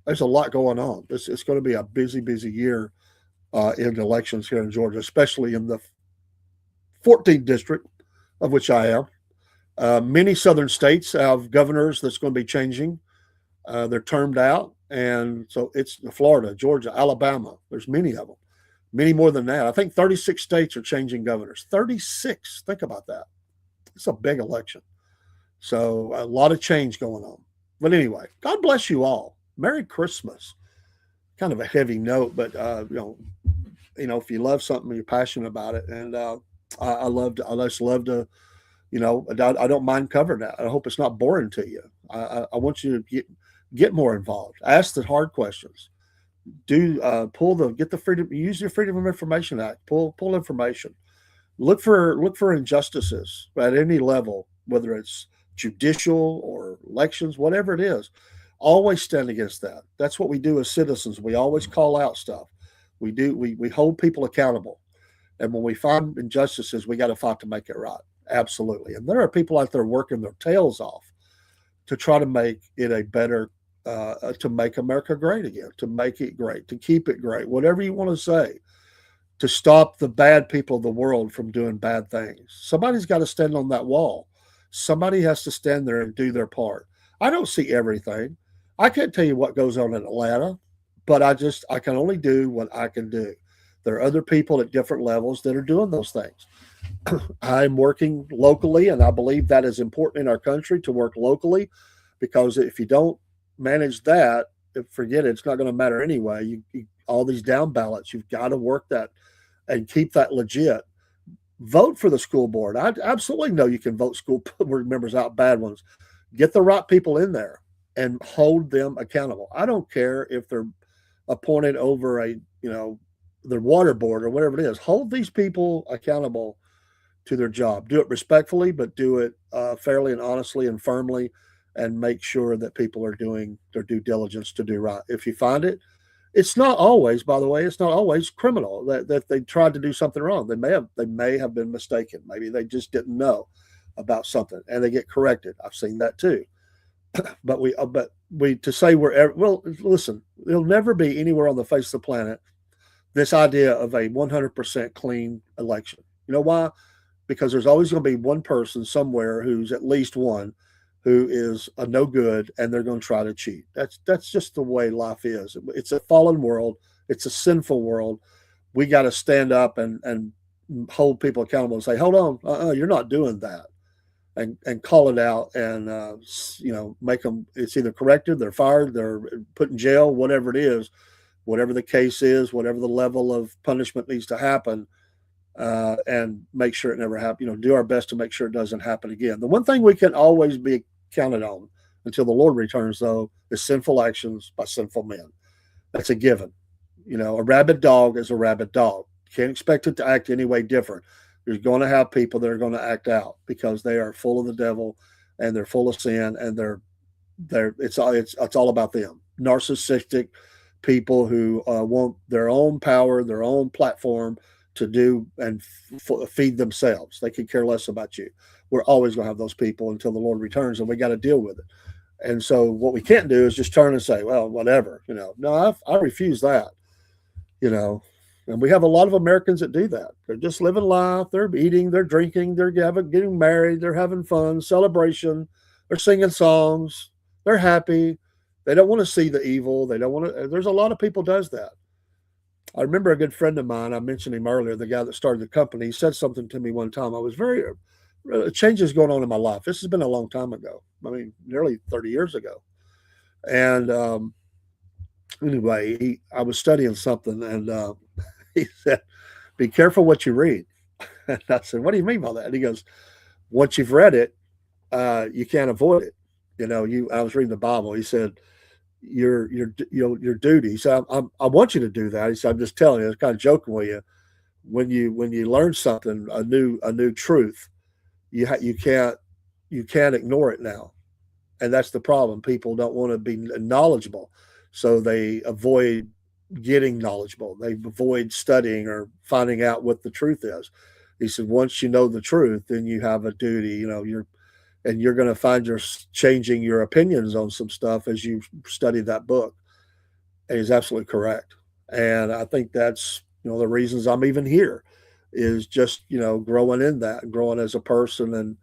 a lot going on. It's going to be a busy year in elections here in Georgia, especially in the 14th district, of which I am. Many southern states have governors that's going to be changing. They're termed out. And so it's Florida, Georgia, Alabama. There's many of them, many more than that. I think 36 states are changing governors. 36. Think about that. It's a big election. So a lot of change going on. But anyway, God bless you all. Merry Christmas. Kind of a heavy note, but if you love something, you're passionate about it. And I just love to, I don't mind covering that. I hope it's not boring to you. I want you to get more involved. Ask the hard questions. Get the freedom, use your Freedom of Information Act. Pull information. Look for injustices at any level, whether it's judicial or elections, whatever it is. Always stand against that. That's what we do as citizens. We always call out stuff. We hold people accountable. And when we find injustices, we got to fight to make it right. Absolutely. And there are people out there working their tails off to try to make it a better, to make America great again, to make it great, to keep it great, whatever you want to say, to stop the bad people of the world from doing bad things. Somebody's got to stand on that wall. Somebody has to stand there and do their part. I don't see everything. I can't tell you what goes on in Atlanta, but I can only do what I can do. There are other people at different levels that are doing those things. I'm working locally, and I believe that is important in our country to work locally, because if you don't manage that, forget it. It's not going to matter anyway. All these down ballots, you've got to work that and keep that legit. Vote for the school board. I absolutely know you can vote school board members out, bad ones. Get the right people in there and hold them accountable. I don't care if they're appointed over their water board or whatever it is. Hold these people accountable to their job. Do it respectfully, but do it fairly and honestly and firmly, and make sure that people are doing their due diligence to do right. If you find it, it's not always, by the way, it's not always criminal that they tried to do something wrong. They may have been mistaken. Maybe they just didn't know about something and they get corrected. I've seen that too. But to say listen, there'll never be anywhere on the face of the planet this idea of a 100% clean election. You know why? Because there's always going to be one person somewhere who's at least one who is a no good, and they're going to try to cheat. That's just the way life is. It's a fallen world. It's a sinful world. We got to stand up and hold people accountable and say, hold on, you're not doing that. And call it out and, make them, it's either corrected, they're fired, they're put in jail, whatever it is, whatever the case is, whatever the level of punishment needs to happen, and make sure it never happens. Do our best to make sure it doesn't happen again. The one thing we can always be counted on until the Lord returns, though, is sinful actions by sinful men. That's a given. A rabid dog is a rabid dog. You can't expect it to act any way different. You're going to have people that are going to act out because they are full of the devil and they're full of sin, and it's all about them. Narcissistic people who want their own power, their own platform to do and feed themselves. They could care less about you. We're always going to have those people until the Lord returns, and we got to deal with it. And so what we can't do is just turn and say, well, whatever, No, I refuse that, you know. And we have a lot of Americans that do that. They're just living life. They're eating, they're drinking, they're getting married, they're having fun, celebration, they're singing songs, they're happy. They don't want to see the evil. They don't want to. There's a lot of people does that. I remember a good friend of mine. I mentioned him earlier. The guy that started the company. He said something to me one time. I was very changes going on in my life. This has been a long time ago. I mean, nearly 30 years ago. And anyway, I was studying something, and he said, "Be careful what you read." And I said, "What do you mean by that?" And he goes, "Once you've read it, you can't avoid it. I was reading the Bible. He said, your duty." He said, I want you to do that. He said, "I'm just telling you." I was kind of joking with you. When you learn something, a new truth, you can't ignore it now, and that's the problem. People don't want to be knowledgeable, so they avoid getting knowledgeable. They avoid studying or finding out what the truth is. He said, once you know the truth, then you have a duty. You're going to find you're changing your opinions on some stuff as you study that book. And he's absolutely correct. And I think that's the reasons I'm even here is just growing in that, growing as a person, and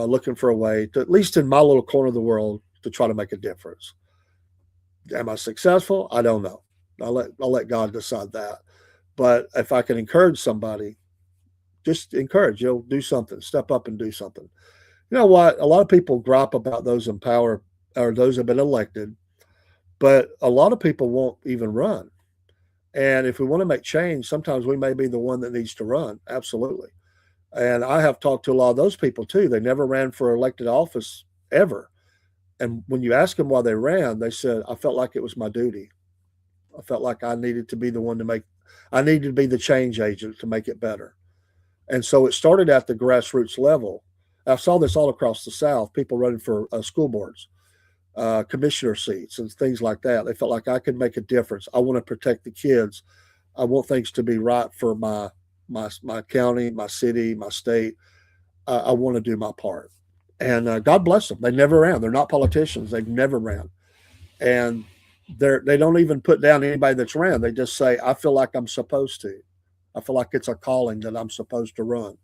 looking for a way to, at least in my little corner of the world, to try to make a difference. Am I successful? I don't know. I'll let God decide that. But if I can encourage somebody, just encourage. Do something. Step up and do something. You know what? A lot of people gripe about those in power or those who have been elected, but a lot of people won't even run. And if we want to make change, sometimes we may be the one that needs to run. Absolutely. And I have talked to a lot of those people too. They never ran for elected office ever. And when you ask them why they ran, they said, "I felt like it was my duty. I felt like I needed to be the one I needed to be the change agent to make it better." And so it started at the grassroots level. I saw this all across the South, people running for school boards, commissioner seats, and things like that. They felt like I could make a difference. I want to protect the kids. I want things to be right for my county, my city, my state. I want to do my part. And God bless them. They never ran. They're not politicians. They've never ran. And they don't even put down anybody that's ran. They just say, "I feel like I'm supposed to. I feel like it's a calling that I'm supposed to run,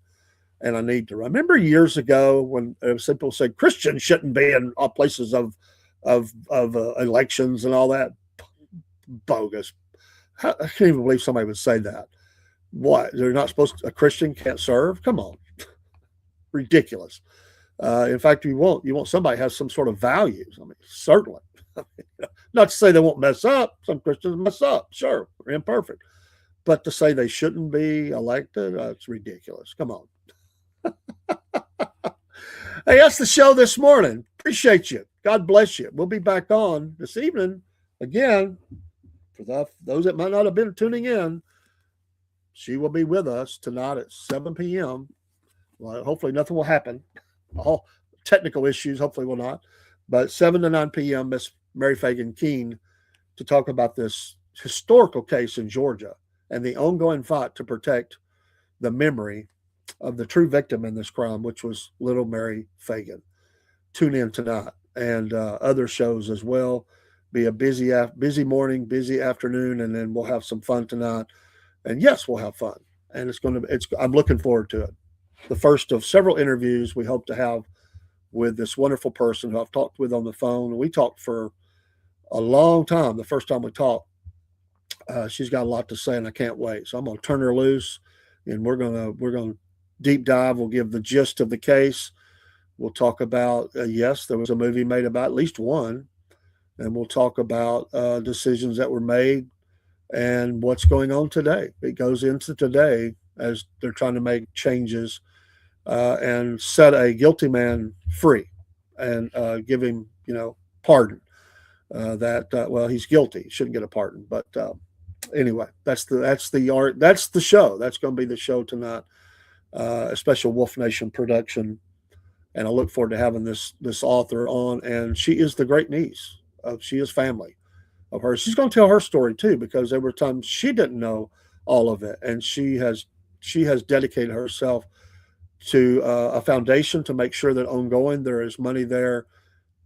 and I need to run." Remember years ago when people said Christians shouldn't be in places of elections and all that? Bogus. I can't even believe somebody would say that. What? They're not supposed to, a Christian can't serve? Come on. Ridiculous. In fact, you want somebody who has some sort of values. I mean, certainly. Not to say they won't mess up. Some Christians mess up. Sure, they're imperfect. But to say they shouldn't be elected, it's ridiculous. Come on. Hey, that's the show this morning. Appreciate you. God bless you. We'll be back on this evening again. For those that might not have been tuning in, she will be with us tonight at 7 p.m. Well, hopefully nothing will happen. All technical issues hopefully will not. But 7 to 9 p.m., Miss Mary Fagan Keene to talk about this historical case in Georgia and the ongoing fight to protect the memory of the true victim in this crime, which was little Mary Fagan. Tune in tonight and other shows as well. Be a busy morning, busy afternoon, and then we'll have some fun tonight. And yes, we'll have fun. And I'm looking forward to it. The first of several interviews we hope to have with this wonderful person who I've talked with on the phone. We talked for a long time. The first time we talked, she's got a lot to say, and I can't wait. So I'm going to turn her loose, and we're going to deep dive. We'll give the gist of the case. We'll talk about yes, there was a movie made about at least one, and we'll talk about decisions that were made and what's going on today. It goes into today as they're trying to make changes and set a guilty man free and give him, pardon. Well, he's guilty. He shouldn't get a pardon. But anyway, that's the show. That's going to be the show tonight. a special Wolf Nation production. And I look forward to having this author on. And she is the great niece of she is family of hers. She's going to tell her story too, because there were times she didn't know all of it, and she has dedicated herself to a foundation to make sure that ongoing there is money there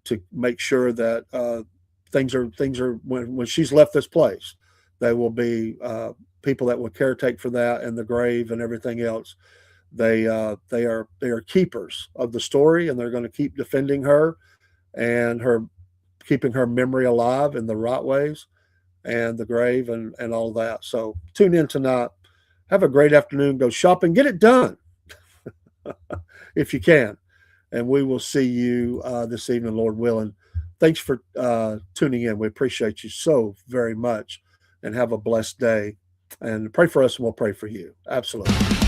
to make sure that things are when she's left this place, there will be people that will caretake for that and the grave and everything else. They are keepers of the story, and they're going to keep defending her and her keeping her memory alive in the right ways and the grave and all that. So tune in tonight. Have a great afternoon. Go shopping. Get it done if you can. And we will see you this evening, Lord willing. Thanks for tuning in. We appreciate you so very much, and have a blessed day. And pray for us, and we'll pray for you. Absolutely.